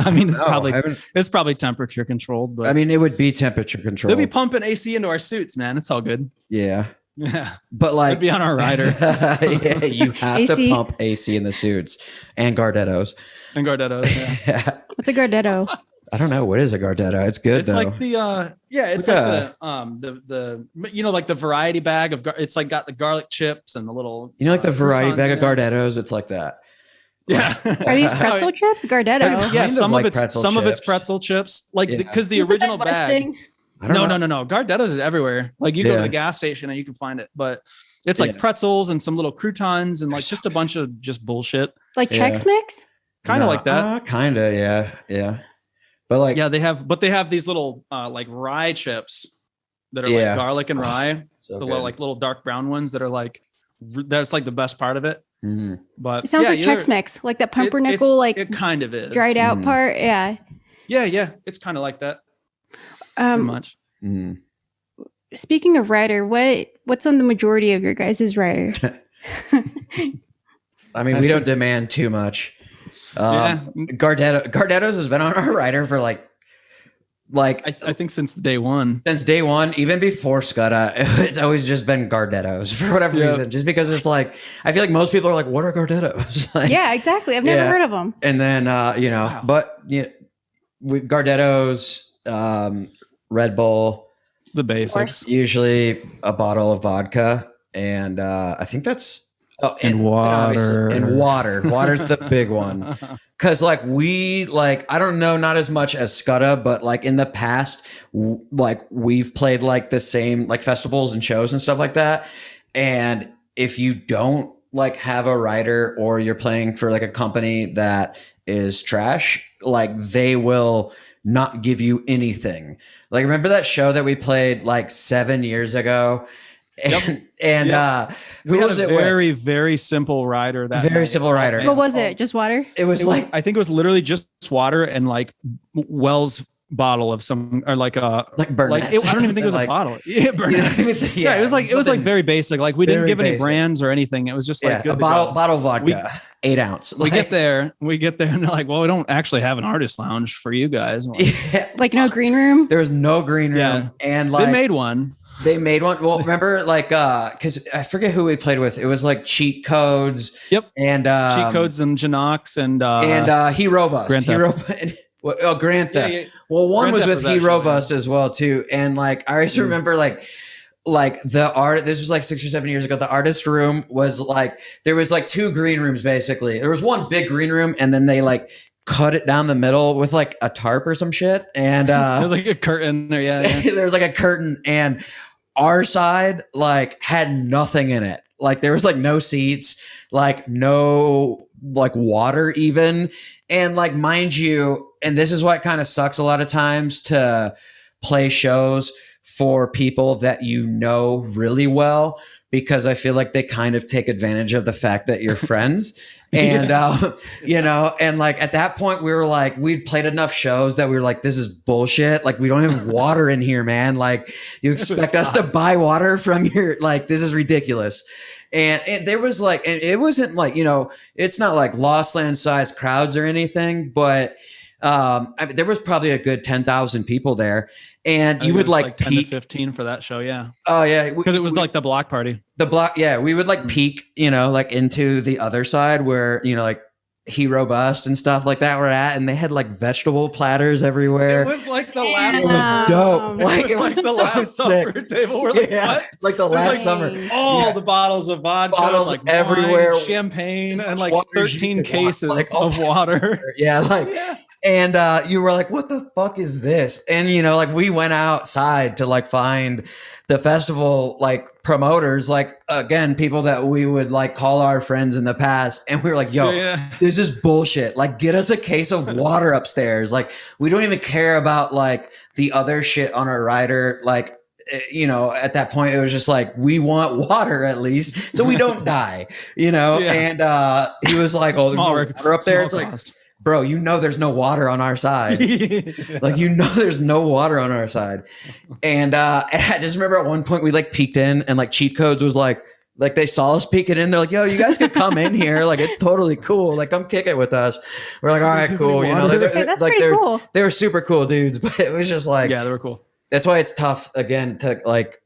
probably temperature controlled, but I mean, it would be temperature controlled. They'll be pumping AC into our suits, man. It's all good. Yeah. Yeah. But like, it'd be on our rider. Yeah, you have to pump AC in the suits and Gardettos. Yeah. What's a Gardetto? I don't know. What is a Gardetto? It's good. It's though. Like the it's like the like the variety bag of it's like got the garlic chips and the little like the variety bag of Gardettos. It's like that. Yeah. Are these pretzel chips? Gardetto. Yeah, some of it's pretzel chips. Like because the original bag. I don't know. No. Gardetto's is everywhere. Like you go to Yeah. the gas station and you can find it, but it's like Yeah. pretzels and some little croutons and like just a bunch of just bullshit. Like Yeah. Chex Mix? Kind of like that. Kind of, yeah. But like, Yeah, they have these little like rye chips that are Yeah. like garlic and rye. so The good. little dark brown ones that are like that's like the best part of it. Mhm. But It sounds yeah, like Chex Mix, like that pumpernickel, like it kind of is. dried out Mhm. part. Yeah. Yeah, it's kind of like that. Pretty much. Mhm. Speaking of rider, what's on the majority of your guys' rider? I mean, we don't demand too much. Yeah. Gardetto's has been on our rider for like I think since day one. since day one, even before Skudda, it's always just been Gardetto's for whatever Yep. reason. Just because it's like, I feel like most people are like, "What are Gardetto's?" Like, Yeah, exactly. I've never Yeah. heard of them. and then Wow. but with Gardetto's, Red Bull, It's the basics. usually a bottle of vodka, and I think that's And obviously- water. and water's the big one. Because I don't know, not as much as Skudda, but like in the past, we've played like the same like festivals and shows and stuff like that. And if you don't like have a rider or you're playing for like a company that is trash, like they will not give you anything. Like remember that show that we played like 7 years ago? And We who had was a it with? very, very simple rider that Very night. simple rider. What was it? Just water? It was like I think it was literally just water and like Wells bottle of some or like a Burnett. I don't even think it was a bottle. Yeah, Burnett. Yeah, it was like something very basic. Like we didn't very give any basic. brands or anything. It was just like good a to bottle go. of vodka, 8 ounce. We get there and they're like, well, we don't actually have an artist lounge for you guys. Like, Yeah, Like no green room? there was no green room, Yeah. and like they made one. They made one. Well, remember, like, because I forget who we played with. It was like Cheat Codes. Yep. And Cheat Codes and Janox and Hero Bust. Grand Theft. Grand Theft. Yeah. Well, one Grand was Theft with was actually, Hero yeah. Bust as well too. And like I always remember like the art. This was like 6 or 7 years ago. The artist room was like there was like 2 green rooms basically. There was one big green room, and then they like cut it down the middle with like a tarp or some shit. And There's like a curtain there. Yeah. there was like a curtain, and our side like had nothing in it. Like there was like no seats, like no like water even. And like mind you, and this is what kind of sucks a lot of times to play shows for people that you know really well, because I feel like they kind of take advantage of the fact that you're friends. And and like at that point we were like, we'd played enough shows that we were like, this is bullshit. Like we don't have water in here, man. Like you expect us to buy water from your, like, this is ridiculous. And there was like, and it wasn't like, it's not like Lost Land sized crowds or anything, but I mean, there was probably a good 10,000 people there. And you would like 10 peek. to 15 for that show. Yeah. Oh yeah. Because it was like the block party. The block. Yeah. We would like peek, like into the other side where, like Hero Bust and stuff like that were at, and they had like vegetable platters everywhere. It was like the last It was dope. Like, it was like the last so sick. supper table. We're like, Yeah, what? like the It was last like summer. All the bottles of vodka, Bottles like everywhere. wine, champagne, and like Water 13 you could want, cases like, all of water. Yeah, like Yeah. and you were like, what the fuck is this? And like we went outside to like find the festival like promoters, like again, people that we would like call our friends in the past, and we were like, yo, this is bullshit. Like get us a case of water upstairs. Like we don't even care about like the other shit on our rider. Like at that point it was just like, we want water at least so we don't die, and he was like, oh, there's no water up there. It's like, bro, there's no water on our side. Like, there's no water on our side. And I just remember at one point we like peeked in, and like Cheat Codes was like they saw us peeking in. They're like, yo, you guys could come in here. Like, it's totally cool. Like, come kick it with us. We're like, all right, cool. That's like, pretty cool. They were super cool dudes, but it was just like, yeah, they were cool. That's why it's tough again to like,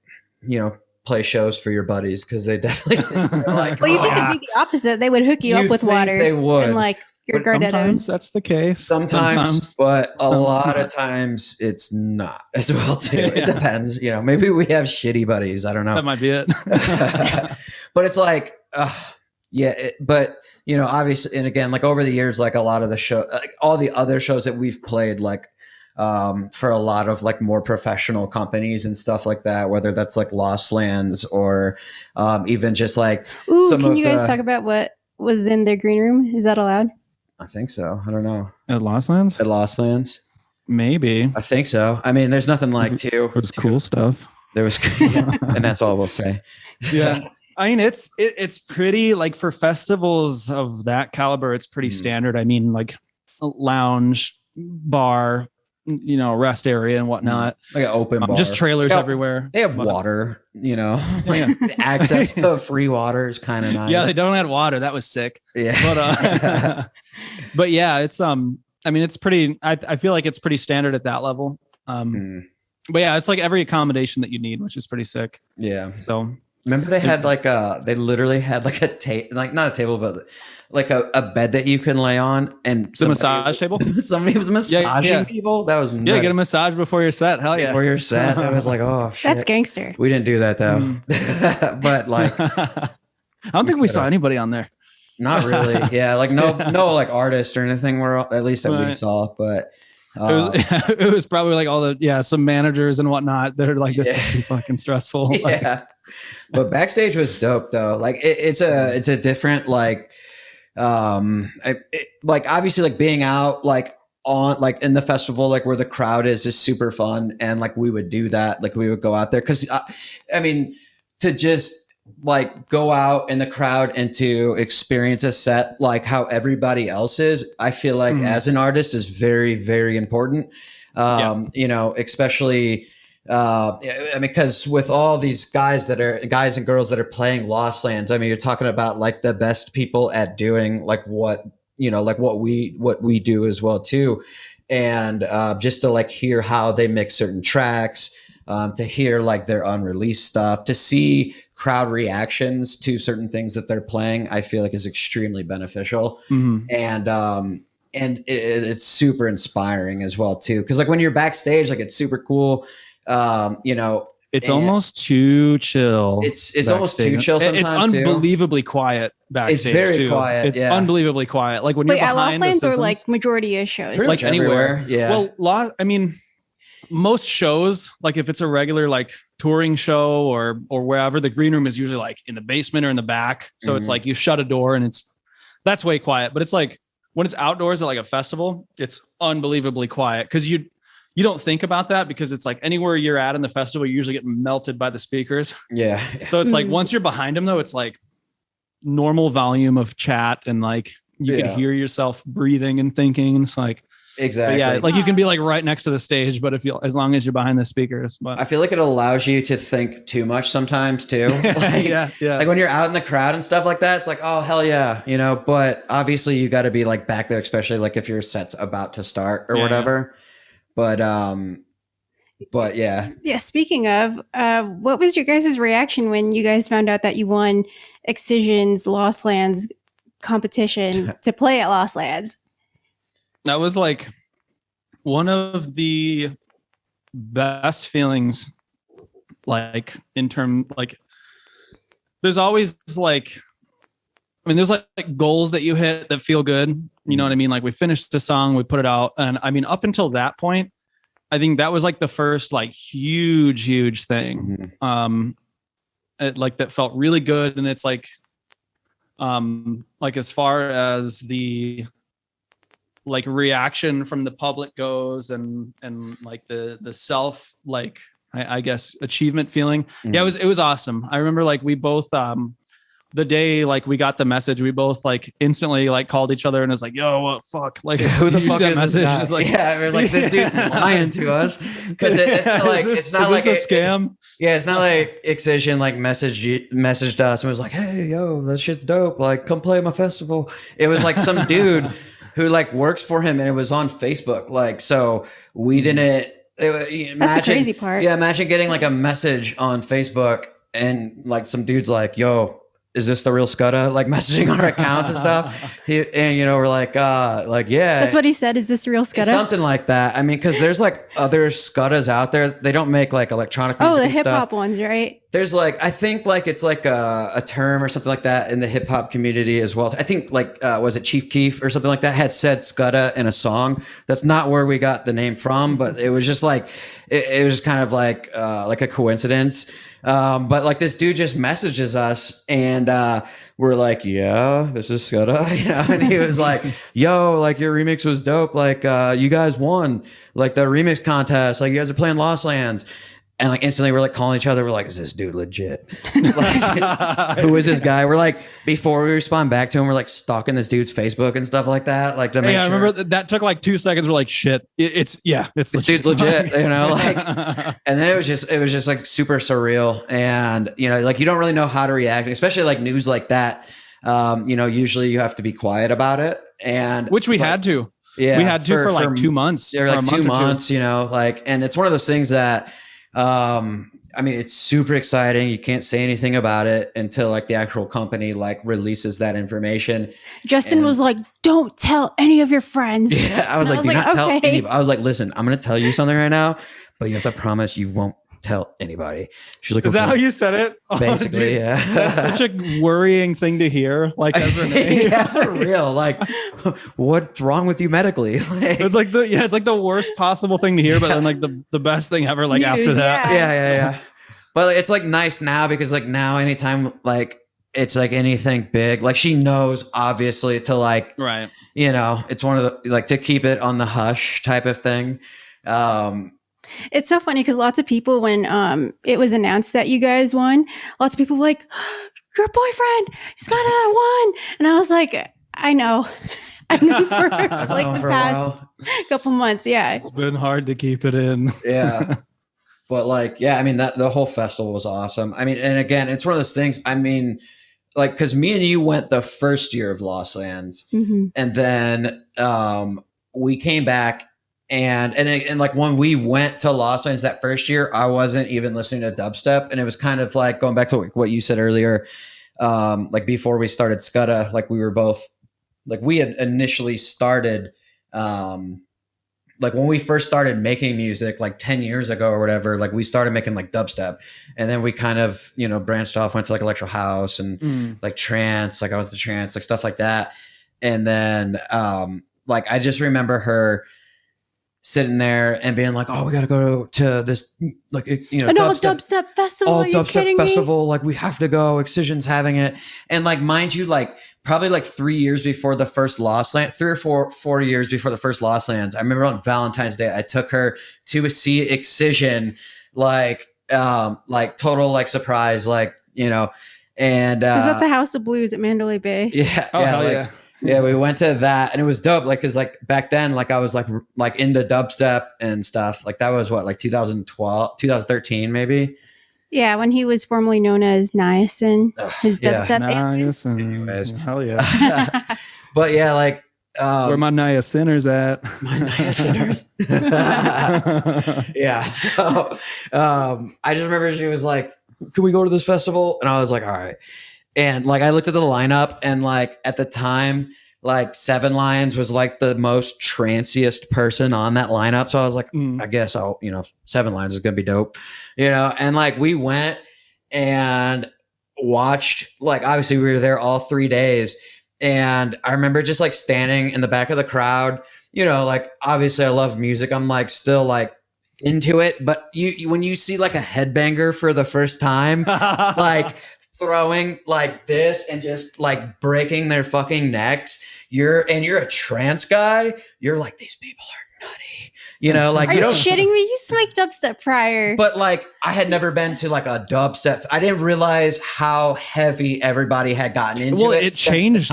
play shows for your buddies, because they definitely think they're like, Well, you think it'd be the opposite. They would hook you up with think water. they would. And like your Sometimes Gardettos. that's the case. Sometimes, but a lot of times it's not as well too. It depends. Maybe we have shitty buddies. I don't know. That might be it. But it's like, but obviously, and again, like over the years, like a lot of the show, like all the other shows that we've played, like for a lot of like more professional companies and stuff like that, whether that's like Lost Lands or even just like can you guys talk about what was in their green room? Is that allowed? I think so. I don't know. At Lost Lands? At Lost Lands? Maybe. I think so. I mean, there's nothing like There was cool stuff. There was, and that's all we'll say. Yeah. I mean, it's pretty, like, for festivals of that caliber, it's pretty standard. I mean, like lounge, bar, rest area and whatnot. Like an open bar. Just trailers everywhere. They have water, access to free water is kind of nice. Yeah, they don't have water. That was sick. Yeah. But yeah, it's I mean, it's pretty, I feel like it's pretty standard at that level. But yeah, it's like every accommodation that you need, which is pretty sick. Yeah. So remember they had like they literally had like a table, like not a table, but like a bed that you can lay on, and the massage table. Somebody was massaging people. That was nuts. Yeah, get a massage before your set. Hell yeah. Before your set. I was like, oh shit. That's gangster. We didn't do that though. But like I don't think we saw anybody on there. Not really. Yeah, like no like artist or anything where at least that we saw, but it was probably like all the some managers and whatnot. They're like, this is too fucking stressful. Yeah. But backstage was dope though. Like it's a different like like obviously like being out like on like in the festival like where the crowd is super fun, and like we would do that, like we would go out there because I mean to just like go out in the crowd and to experience a set like how everybody else is, I feel like as an artist is very, very important. Especially I mean, because with all these guys and girls that are playing Lost Lands, I mean, you're talking about like the best people at doing like what we do as well too. And just to like hear how they mix certain tracks, to hear like their unreleased stuff, to see crowd reactions to certain things that they're playing, I feel like is extremely beneficial. And it's super inspiring as well too. Cause like when you're backstage, like it's super cool. It's almost too chill. It's almost too chill sometimes. It's unbelievably quiet backstage. It's very quiet. It's unbelievably quiet. Like when you're behind at Lost Lands the systems, or like majority of shows? Pretty like much anywhere. Yeah. Well, I mean, most shows, like if it's a regular like touring show or wherever, the green room is usually like in the basement or in the back. So it's like you shut a door and that's way quiet. But it's like when it's outdoors at like a festival, it's unbelievably quiet because you don't think about that because it's like anywhere you're at in the festival, you usually get melted by the speakers. Yeah. So it's like once you're behind them though, it's like normal volume of chat and like you can hear yourself breathing and thinking. And it's like, exactly. Yeah, like you can be like right next to the stage, but as long as you're behind the speakers. But I feel like it allows you to think too much sometimes too. Like, yeah. Like when you're out in the crowd and stuff like that, it's like, oh hell yeah, But obviously you got to be like back there, especially like if your set's about to start or whatever. But yeah. Yeah. Speaking of, what was your guys' reaction when you guys found out that you won Excision's Lost Lands competition to play at Lost Lands? That was like one of the best feelings, like in term, like there's always like, I mean, there's like goals that you hit that feel good. You know what I mean? Like we finished the song, we put it out. And I mean, up until that point, I think that was like the first like huge thing. Like that felt really good. And it's like as far as the like reaction from the public goes and like the self, like I guess achievement feeling. Yeah, it was awesome. I remember like we both, the day like we got the message, we both like instantly like called each other and was like, yo, what fuck? Like who the fuck is this guy? It's like, it was like this dude's lying to us. Because it's not like it's not like a scam. Yeah, it's not like Excision like messaged us and was like, hey, yo, that shit's dope. Like, come play my festival. It was like some dude who like works for him and it was on Facebook. Like, so we didn't. That's the crazy part. Yeah, imagine getting like a message on Facebook and like some dude's like, yo, is this the real Skudda? Like messaging our accounts and stuff. We're like, yeah. That's what he said. Is this real Skudda? Something like that. I mean, because there's like other Skuddas out there. They don't make like electronic music. Oh, the hip hop ones, right? there's like, I think like it's like a term or something like that in the hip hop community as well. I think like, was it Chief Keef or something like that had said Skudda in a song. That's not where we got the name from, but it was just like, it was just kind of like a coincidence. But like this dude just messages us and we're like, yeah, this is Skudda, you know, and he was like, yo, like your remix was dope. Like you guys won like the remix contest. Like you guys are playing Lost Lands. And like instantly we're like calling each other. We're like, is this dude legit? Like, who is this guy? We're like, before we respond back to him, we're like stalking this dude's Facebook and stuff like that. Like to make sure. I remember that took like 2 seconds. We're like, shit, it's this dude's legit, you know, like, and then it was just like super surreal. And, you know, like you don't really know how to react, especially like news like that. You know, usually you have to be quiet about it. And which we had to, we had to for like 2 months or like 2 months, you know, like, and it's one of those things that, I mean, it's super exciting. You can't say anything about it until like the actual company like releases that information. Justin was like, don't tell any of your friends. Yeah, I was like, do not tell anybody. I was like, listen, I'm going to tell you something right now, but you have to promise you won't tell anybody. She's like, is that how you said it? Basically, dude, yeah. That's such a worrying thing to hear. Like as Renee. Yeah, for real. Like, what's wrong with you medically? Like, it's like it's like the worst possible thing to hear, but then like the best thing ever. Like news, after that, yeah. But it's like nice now because like now anytime like it's like anything big, like she knows obviously to like, right. You know, it's one of the like to keep it on the hush type of thing. It's so funny because lots of people, when it was announced that you guys won, lots of people were like, your boyfriend, he's got a won. And I was like, I know. I knew for like the past couple months. Yeah. It's been hard to keep it in. Yeah. But like, yeah, I mean, that the whole festival was awesome. I mean, and again, it's one of those things, I mean, like, because me and you went the first year of Lost Lands. Mm-hmm. And then we came back. And like when we went to Lost Lands that first year, I wasn't even listening to dubstep, and it was kind of like going back to what you said earlier. Like before we started Skudda, like we were both like we had initially started, like when we first started making music, like 10 years ago or whatever. Like we started making like dubstep, and then we kind of branched off, went to like electro house and like trance. Like I went to trance, like stuff like that, and then like I just remember her sitting there and being like, oh, we got to go to this, like, dubstep festival. Are you dubstep festival. Like we have to go. Excision's having it. And like, mind you, like probably like 3 years before the first Lost Land, 3 or 4 years before the first Lost Lands. I remember on Valentine's Day, I took her to see Excision, like total like surprise, like, and was at the House of Blues at Mandalay Bay. Yeah. Oh, hell yeah. Yeah, we went to that and it was dope. Like, cause like back then, like I was like into dubstep and stuff. Like that was what, like 2012, 2013, maybe. Yeah. When he was formerly known as Niacin, his dubstep. Niacin. Anyways. Hell yeah. But yeah, like, where my Niaciners at? My Niaciners. Yeah. So, I just remember she was like, can we go to this festival? And I was like, all right. And like I looked at the lineup, and like at the time, like Seven Lions was like the most tranciest person on that lineup. So I was like, I guess I'll, Seven Lions is gonna be dope, And like we went and watched. Like obviously we were there all 3 days, and I remember just like standing in the back of the crowd. Like obviously I love music. I'm like still like into it, but you when you see like a headbanger for the first time, like throwing like this and just like breaking their fucking necks, you're a trance guy, you're like, these people are nutty, like, are you shitting me? You smoked dubstep prior. But like I had never been to like a dubstep. I didn't realize how heavy everybody had gotten into it. It changed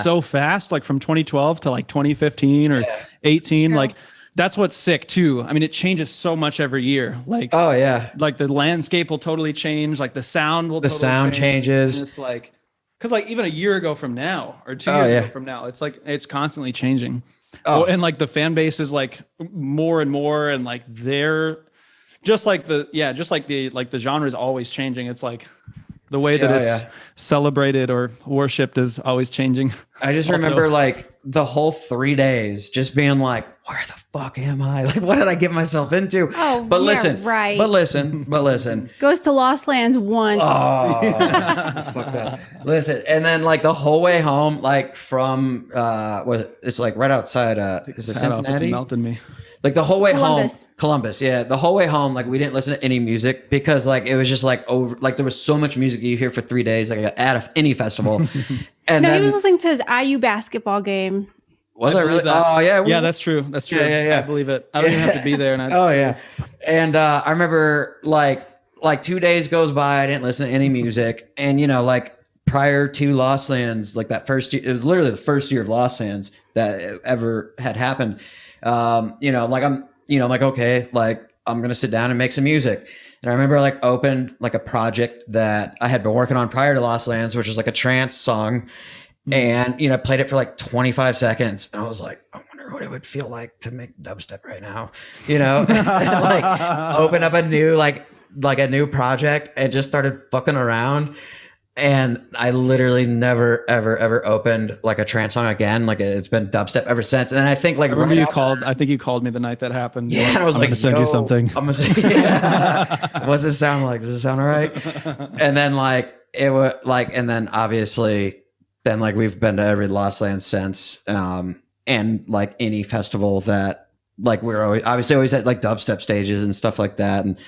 so fast, like from 2012 to like 2015 or 18. Like that's what's sick too. I mean, it changes so much every year. Like, oh yeah, like the landscape will totally change. Like the sound will. The totally sound changes. And it's like, because like even a year ago from now or 2 years ago from now, it's like it's constantly changing. Oh, and like the fan base is like more and more, and like they're just like the genre is always changing. It's like the way that it's celebrated or worshipped is always changing. I just remember like the whole 3 days just being like, where the fuck am I? Like, what did I get myself into? Oh, but yeah, listen, right. but listen. Goes to Lost Lands once. Oh, that's fucked up. Listen, and then like the whole way home, like from it's like right outside. Is it Cincinnati? Melting me. Like the whole way Columbus. home, Columbus, yeah. The whole way home, like we didn't listen to any music because like it was just like over, like there was so much music you hear for 3 days, like at any festival. And No, then, he was listening to his IU basketball game. was I really? That. Oh yeah, Yeah, that's true. That's true. Yeah. I believe it. I don't even have to be there. And Oh yeah, and I remember like 2 days goes by, I didn't listen to any music, and you know like prior to Lost Lands, like that first year, it was literally the first year of Lost Lands that ever had happened. You know, like I'm like, okay, like I'm gonna sit down and make some music. And I remember like opened like a project that I had been working on prior to Lost Lands, which was like a trance song, and you know played it for like 25 seconds, and I was like, I wonder what it would feel like to make dubstep right now, you know. And, like open up a new like a new project and just started fucking around. And I literally never, ever opened like a trance song again. Like it's been dubstep ever since. And I think like I remember you called. I think you called me the night that happened. Yeah, and I was I'm like, gonna send you something. I'm gonna say, yeah. What's it sound like? Does it sound all right? And then like it was like, and then obviously, then like we've been to every Lost Land since, and like any festival that like we're always at like dubstep stages and stuff like that, and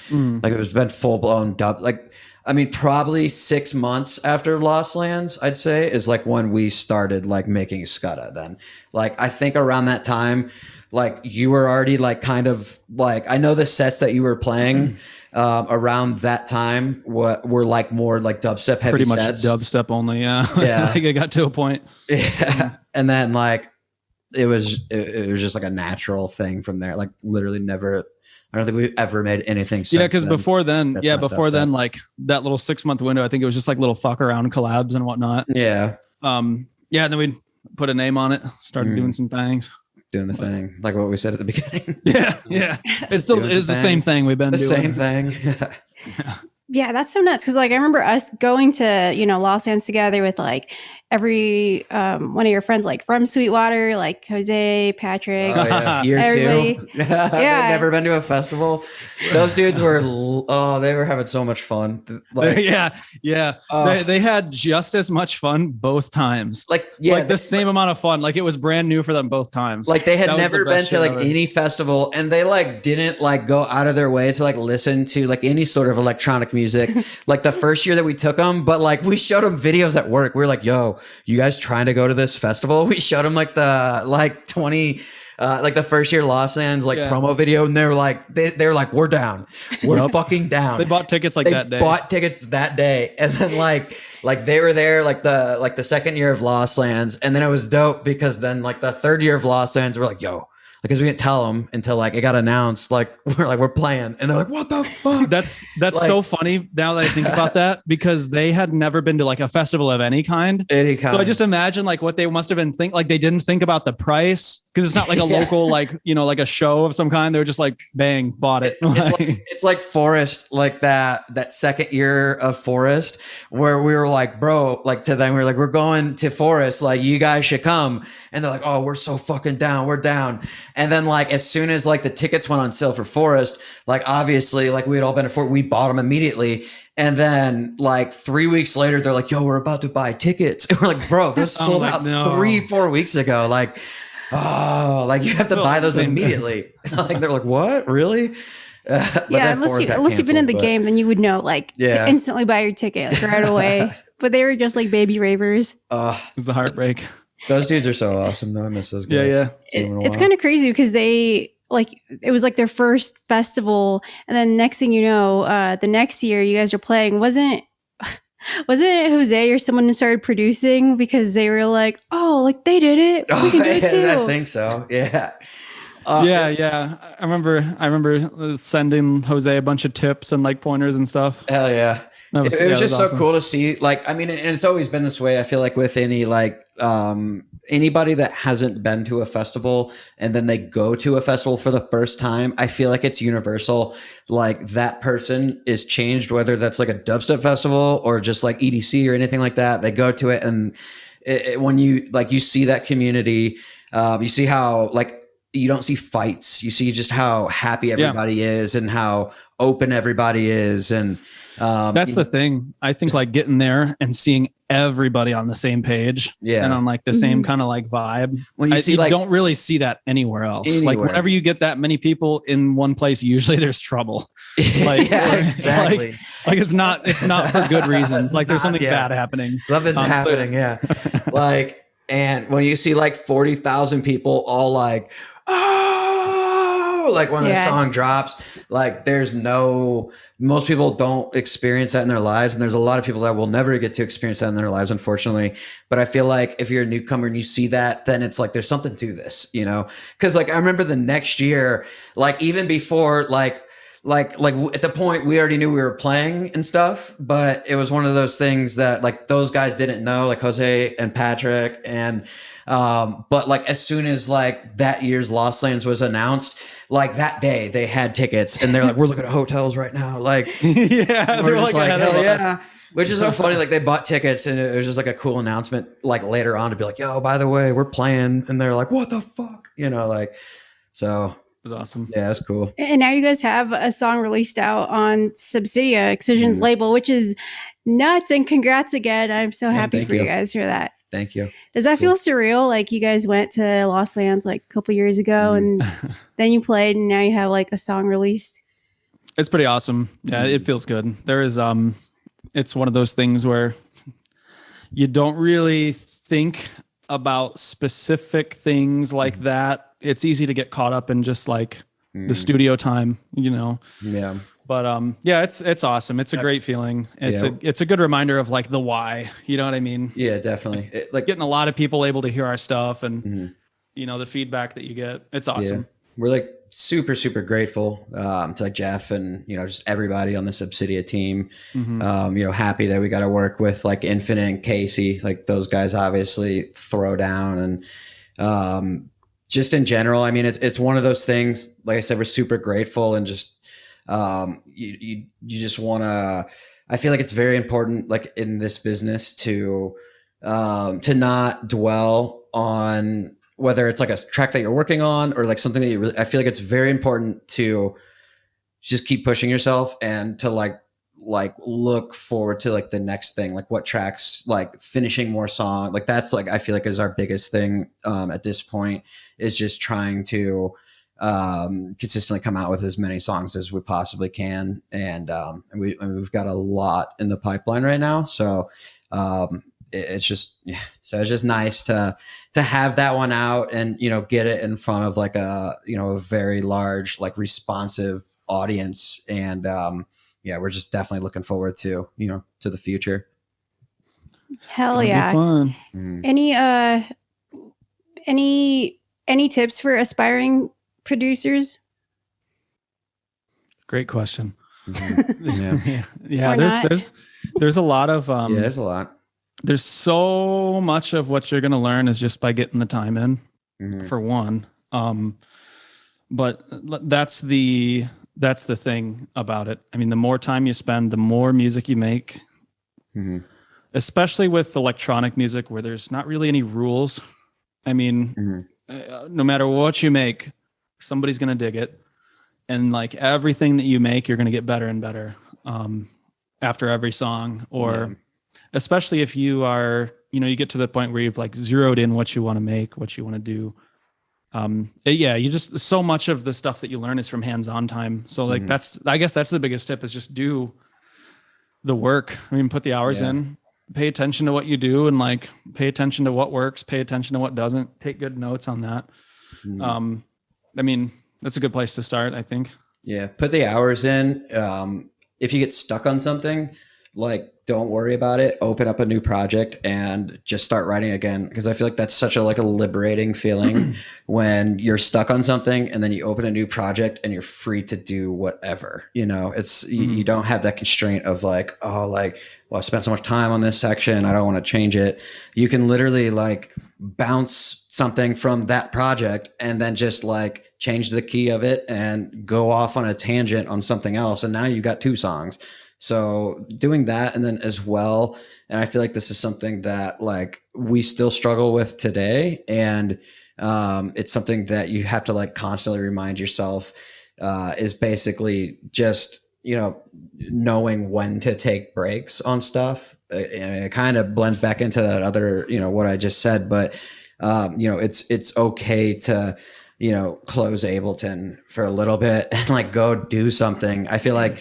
like it's been full blown dub like. I mean, probably 6 months after Lost Lands, I'd say, is like when we started like making Skudda. Then, like, I think around that time, like you were already like kind of like, I know the sets that you were playing around that time were like more like dubstep heavy Pretty much sets. dubstep only. Yeah. Yeah. Like it got to a point. Yeah. And then like it was just like a natural thing from there. Like literally never. I don't think we've ever made anything. Yeah, because before then, dubstep. like that little 6 month window, I think it was just like little fuck around collabs and whatnot. Yeah. Yeah. And then we put a name on it, started doing some things. Doing the thing, like what we said at the beginning. Yeah. It's still the same thing we've been the doing. same thing. Yeah, that's so nuts. Because like I remember us going to Lost Lands together with like every one of your friends, like from Sweetwater, like Jose, Patrick. Oh, yeah. Year everybody. 2. Yeah. They'd never been to a festival. Those dudes were they were having so much fun. Like, yeah. They had just as much fun both times. Like the same amount of fun. Like it was brand new for them both times. Like they had That was never the been best to shit like ever. any festival, and they like didn't like go out of their way to like listen to like any sort of electronic music. Like the first year that we took them, but like we showed them videos at work. We were like, yo, you guys trying to go to this festival? We showed them like the like 20 like the first year Lost Lands like promo video, and they're like they're like, we're down, we're fucking down. They bought tickets like that day. Bought tickets that day, and then like they were there like the second year of Lost Lands, and then it was dope because then like the third year of Lost Lands, we're like, yo. Because we didn't tell them until like it got announced, like we're playing, and they're like, "What the fuck?" That's like, so funny now that I think about that, because they had never been to like a festival of any kind. So I just imagine like what they must have been like they didn't think about the price, because it's not like a local like like a show of some kind. They were just like, bang, bought it. It's like Forest, like that second year of Forest, where we were like, bro, like to them, we were like, we're going to Forest, like you guys should come, and they're like, oh, we're so fucking down, we're down. And then like as soon as like the tickets went on sale for Forest, like obviously like we had all been to Forest, we bought them immediately. And then like 3 weeks later, they're like, yo, we're about to buy tickets. And we're like, bro, those sold out 3-4 weeks ago. Like, oh, like you have to buy those immediately. Like they're like, what? Really? Yeah, unless you've been in the game, then you would know like to instantly buy your ticket like, right away. But they were just like baby ravers. It was the heartbreak. Those dudes are so awesome. No, I miss those guys. Yeah. It's kind of crazy because they like it was like their first festival, and then next thing you know, the next year you guys are playing. Wasn't it Jose or someone who started producing because they were like, oh, like they did it, we can do it too. I think so. Yeah. Yeah. I remember sending Jose a bunch of tips and like pointers and stuff. Hell yeah. It was just so awesome. cool to see. Like, I mean, and it's always been this way. I feel like with any like anybody that hasn't been to a festival and then they go to a festival for the first time, I feel like it's universal. Like that person is changed, whether that's like a dubstep festival or just like EDC or anything like that. They go to it and when you like, you see that community, you see how like, you don't see fights. You see just how happy everybody is and how open everybody is. And that's the thing. I think like getting there and seeing everybody on the same page and on like the same kind of like vibe. When you see, like, don't really see that anywhere else. Like whenever you get that many people in one place, usually there's trouble. Like, exactly. Like it's not for good reasons. Like there's something bad happening. Something's happening. Like, and when you see like 40,000 people all like, oh, like when the song drops, like most people don't experience that in their lives. And there's a lot of people that will never get to experience that in their lives, unfortunately. But I feel like if you're a newcomer and you see that, then it's like, there's something to this, you know? Cause like, I remember the next year, like even before, like at the point we already knew we were playing and stuff, but it was one of those things that like those guys didn't know, like Jose and Patrick. And but like as soon as like that year's Lost Lands was announced, like that day they had tickets and they're like, we're looking at hotels right now. Like, they're just like hell yeah. Which is so funny. Like they bought tickets and it was just like a cool announcement, like later on to be like, yo, by the way, we're playing. And they're like, what the fuck? You know, like, so it was awesome. Yeah, that's cool. And now you guys have a song released out on Subsidia, Excision's label, which is nuts. And congrats again. I'm so happy for you guys for that. Thank you. Does that feel surreal? Like you guys went to Lost Lands like a couple years ago and then you played and now you have like a song released? It's pretty awesome. Yeah, it feels good. There is, it's one of those things where you don't really think about specific things like that. It's easy to get caught up in just like the studio time, you know? Yeah. But yeah, it's awesome. It's a great feeling. It's a good reminder of like the why, you know what I mean? Yeah, definitely. Like getting a lot of people able to hear our stuff and you know, the feedback that you get. It's awesome. Yeah. We're like super, super grateful to like Jeff and, you know, just everybody on the Subsidia team. You know, happy that we got to work with like Infinite and Casey. Like those guys obviously throw down and just in general, I mean, it's one of those things, like I said, we're super grateful and just you just want to, I feel like it's very important like in this business to not dwell on whether it's like a track that you're working on or like something that you really, I feel like it's very important to just keep pushing yourself and to like look forward to like the next thing, like what tracks, like finishing more song. Like that's like, I feel like is our biggest thing at this point is just trying to consistently come out with as many songs as we possibly can. And we've got a lot in the pipeline right now. So it's just nice to have that one out and, you know, get it in front of like a, you know, a very large, like responsive audience. And yeah, we're just definitely looking forward to, you know, to the future. Hell yeah. Fun. Any tips for aspiring producers? Great question. Yeah. There's a lot of there's a lot. There's so much of what you're going to learn is just by getting the time in for one. But that's the thing about it. I mean, the more time you spend, the more music you make, especially with electronic music where there's not really any rules. I mean, no matter what you make, somebody's going to dig it. And like everything that you make, you're going to get better and better after every song, or especially if you are, you know, you get to the point where you've like zeroed in what you want to make, what you want to do. You just, so much of the stuff that you learn is from hands-on time. So like I guess that's the biggest tip is just do the work. I mean, put the hours in, pay attention to what you do and like pay attention to what works, pay attention to what doesn't, take good notes on that. I mean, that's a good place to start, I think. Yeah. Put the hours in. If you get stuck on something, like, don't worry about it. Open up a new project and just start writing again. Because I feel like that's such a liberating feeling when you're stuck on something and then you open a new project and you're free to do whatever. You know, it's you don't have that constraint of like, oh, like, well, I spent so much time on this section, I don't want to change it. You can literally like bounce something from that project and then just like change the key of it and go off on a tangent on something else. And now you got two songs. So doing that, and then as well, and I feel like this is something that like we still struggle with today, and it's something that you have to like constantly remind yourself, is basically just, you know, knowing when to take breaks on stuff. And it kind of blends back into that other, you know, what I just said, but you know, it's okay to, you know, close Ableton for a little bit and like go do something. I feel like,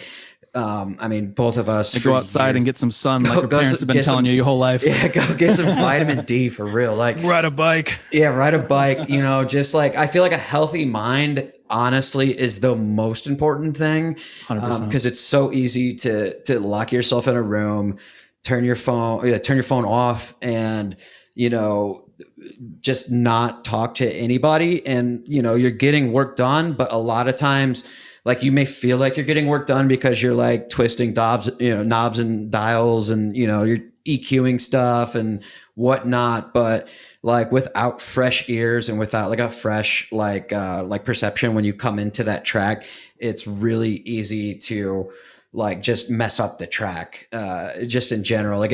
I mean, both of us go outside and get some sun, like your parents have been telling you your whole life. Yeah, go get some vitamin D for real. Like ride a bike. Yeah, ride a bike. You know, just like I feel like a healthy mind, honestly, is the most important thing, because it's so easy to lock yourself in a room, turn your phone off, and you know, just not talk to anybody, and you know, you're getting work done, but a lot of times, like, you may feel like you're getting work done because you're like twisting knobs and dials, and you know, you're EQing stuff and whatnot, but like without fresh ears and without like a fresh like perception when you come into that track, it's really easy to like just mess up the track, just in general.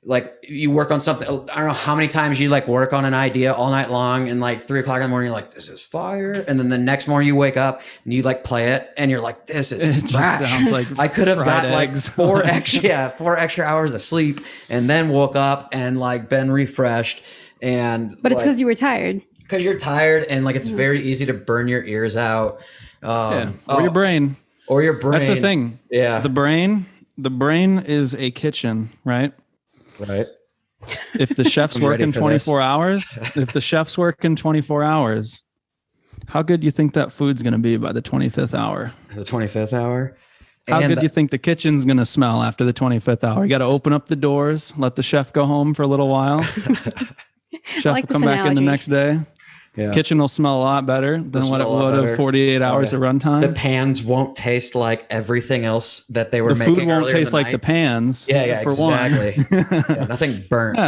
Like you work on something, I don't know how many times you like work on an idea all night long, and like 3 o'clock in the morning, you're like, this is fire. And then the next morning you wake up and you like play it and you're like, this is trash. Sounds like I could have got eggs. like 4 extra hours of sleep and then woke up and like been refreshed. But it's because you were tired. Because you're tired, and like it's very easy to burn your ears out. Or your brain. Or your brain. That's the thing. Yeah. The brain is a kitchen, right? Right. If the chef's working 24 hours, how good do you think that food's going to be by the 25th hour? The 25th hour? How good do you think the kitchen's going to smell after the 25th hour? You got to open up the doors, let the chef go home for a little while. Chef will come back in the next day. Yeah. Kitchen will smell a lot better than what it would have 48 hours of runtime. The pans won't taste like everything else that they were making. The food won't taste like the pans. Yeah, exactly. Yeah, nothing burnt.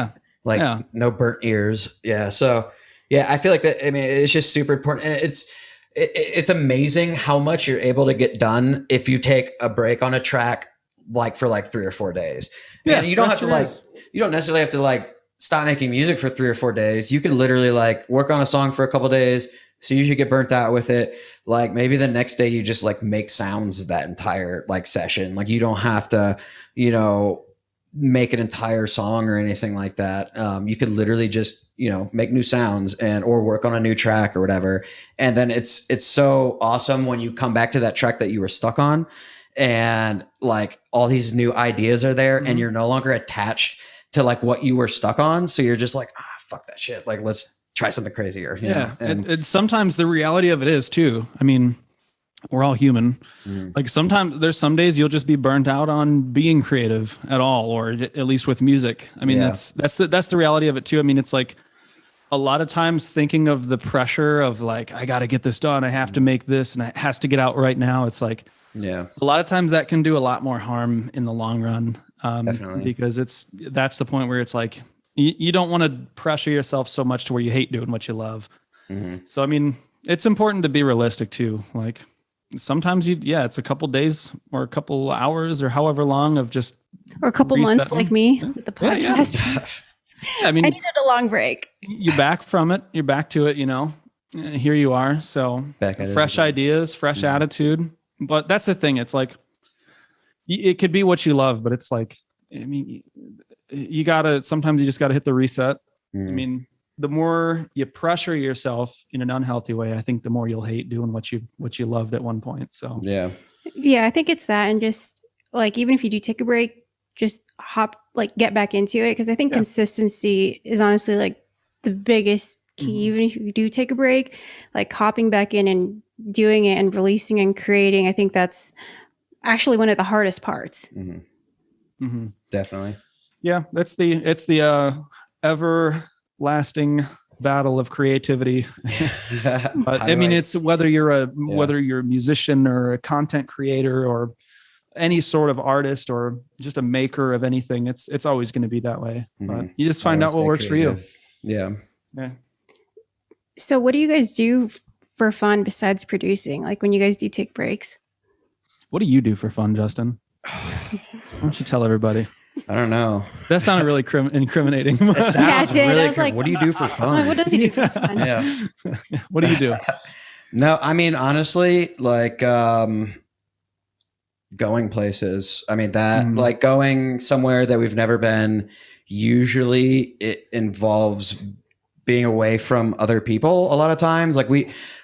No burnt ears. Yeah. So yeah, I feel like that. I mean, it's just super important, and it's amazing how much you're able to get done if you take a break on a track, like for like 3 or 4 days. Yeah, and you don't have to you don't necessarily have to like stop making music for 3 or 4 days. You can literally like work on a song for a couple days, so you should get burnt out with it. Like maybe the next day you just like make sounds that entire like session. Like you don't have to, you know, make an entire song or anything like that. You could literally just, you know, make new sounds or work on a new track or whatever. And then it's so awesome when you come back to that track that you were stuck on, and like all these new ideas are there, and you're no longer attached to like what you were stuck on. So you're just like, fuck that shit. Like, let's try something crazier. You know? And sometimes the reality of it is too, I mean, we're all human. Like sometimes there's some days you'll just be burnt out on being creative at all, or at least with music. I mean, that's the reality of it too. I mean, it's like a lot of times thinking of the pressure of like, I got to get this done. I have to make this, and it has to get out right now. It's like, a lot of times that can do a lot more harm in the long run. Definitely. Because that's the point where it's like, you don't want to pressure yourself so much to where you hate doing what you love. So, I mean, it's important to be realistic too. Like sometimes it's a couple days or a couple hours or however long of just, or a couple months like me with the podcast. I mean, I needed a long break. You're back from it. You're back to it, you know, here you are. So fresh ideas, fresh attitude. But that's the thing. It's like, it could be what you love, but it's like, I mean, sometimes you just gotta hit the reset. I mean, the more you pressure yourself in an unhealthy way, I think the more you'll hate doing what you loved at one point. So yeah, I think it's that. And just like, even if you do take a break, just get back into it. Cause I think consistency is honestly like the biggest key. Even if you do take a break, like hopping back in and doing it and releasing and creating, I think that's actually one of the hardest parts. Definitely. Yeah, it's the everlasting battle of creativity. But I mean, it's whether you're a musician or a content creator or any sort of artist or just a maker of anything, it's always going to be that way. But you just find out what works creative for you. Yeah. So what do you guys do for fun besides producing? Like when you guys do take breaks? What do you do for fun, Justin? Why don't you tell everybody? I don't know. That sounded really incriminating. It sounds Yeah, it did. really I was like, what do you do for I'm fun? like, what does he do for fun? Yeah. What do you do? No, I mean, honestly, like going places. I mean, that like going somewhere that we've never been, usually it involves being away from other people a lot of times. Like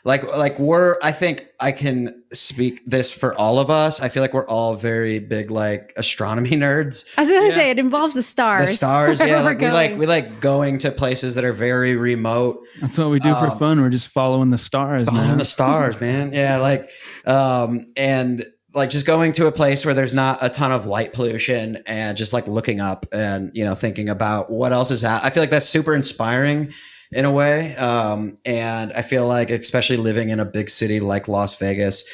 I think I can speak this for all of us. I feel like we're all very big like astronomy nerds. I was gonna say it involves the stars. The stars, wherever yeah. we're Like we going. like going to places that are very remote. That's what we do for fun. We're just following the stars, Following man. the stars, man. Yeah, like and like just going to a place where there's not a ton of light pollution and just like looking up and, you know, thinking about what else is out. I feel like that's super inspiring in a way. And I feel like, especially living in a big city like Las Vegas,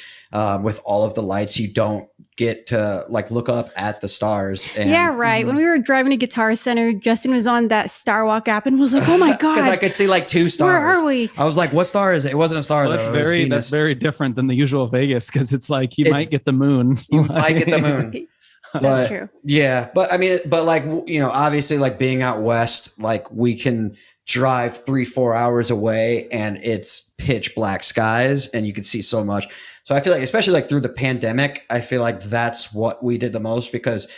with all of the lights, you don't get to like look up at the stars. And, Yeah, right. When we were driving to Guitar Center, Justin was on that Star Walk app and was like, "Oh my god!" Because I could see like 2 stars. Where are we? I was like, "What star is it?" It wasn't a star. Well, though. It was that's Venus. very different than the usual Vegas, because it's like you might get the moon. You might get the moon. That's true. Yeah, but I mean, but like, you know, obviously, like being out west, like we can drive 3-4 hours away and it's pitch black skies and you can see so much. So I feel like, especially like through the pandemic, I feel like that's what we did the most, because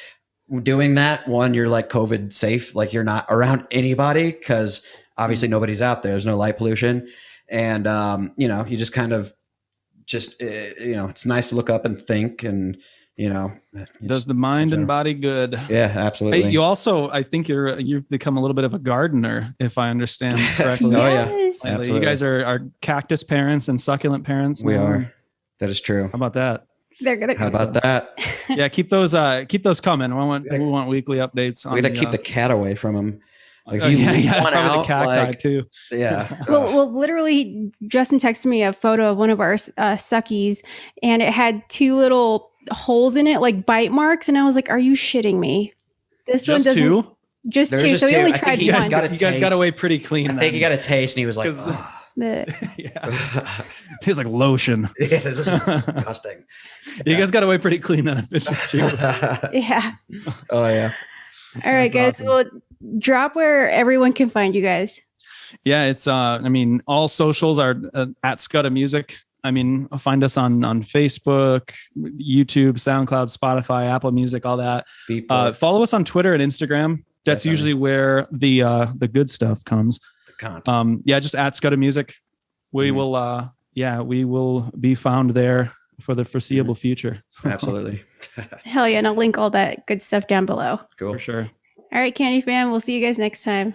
doing that, one, you're like COVID safe, like you're not around anybody because obviously nobody's out there. There's no light pollution. And, you know, you just kind of just, you know, it's nice to look up and think and, you know, Does the mind and body good. Yeah, absolutely. Hey, you also, I think you've become a little bit of a gardener, if I understand correctly. Oh, yeah. Yes. Lately. You guys are cactus parents and succulent parents. We now. are. That is true. How about that? They're How about that? Yeah, keep those coming. We want weekly updates. We got to keep the cat away from him. Like if if you yeah, leave yeah, one probably out, the cacti like, too. yeah. Well, literally, Justin texted me a photo of one of our suckies, and it had 2 little holes in it, like bite marks, and I was like, "Are you shitting me?" This Just one doesn't. 2? Just There's 2. just so he 2. only I think tried he just once. got a You guys got taste. away pretty clean. I think he got a taste and he was like, 'Cause "Oh." yeah, it's like lotion. Yeah, this is disgusting. You guys got away pretty clean then, if it's just 2. Yeah. Oh yeah. All right, guys. That's awesome. Well, drop where everyone can find you guys. Yeah, it's I mean, all socials are at Skudda Music. I mean, find us on Facebook, YouTube, SoundCloud, Spotify, Apple Music, all that. Follow us on Twitter and Instagram. That's Definitely. usually where the good stuff comes. The content. Yeah, just at Skudda Music. We will we will be found there for the foreseeable future. Absolutely. Hell yeah. And I'll link all that good stuff down below. Cool. For sure. All right, Candy Fam. We'll see you guys next time.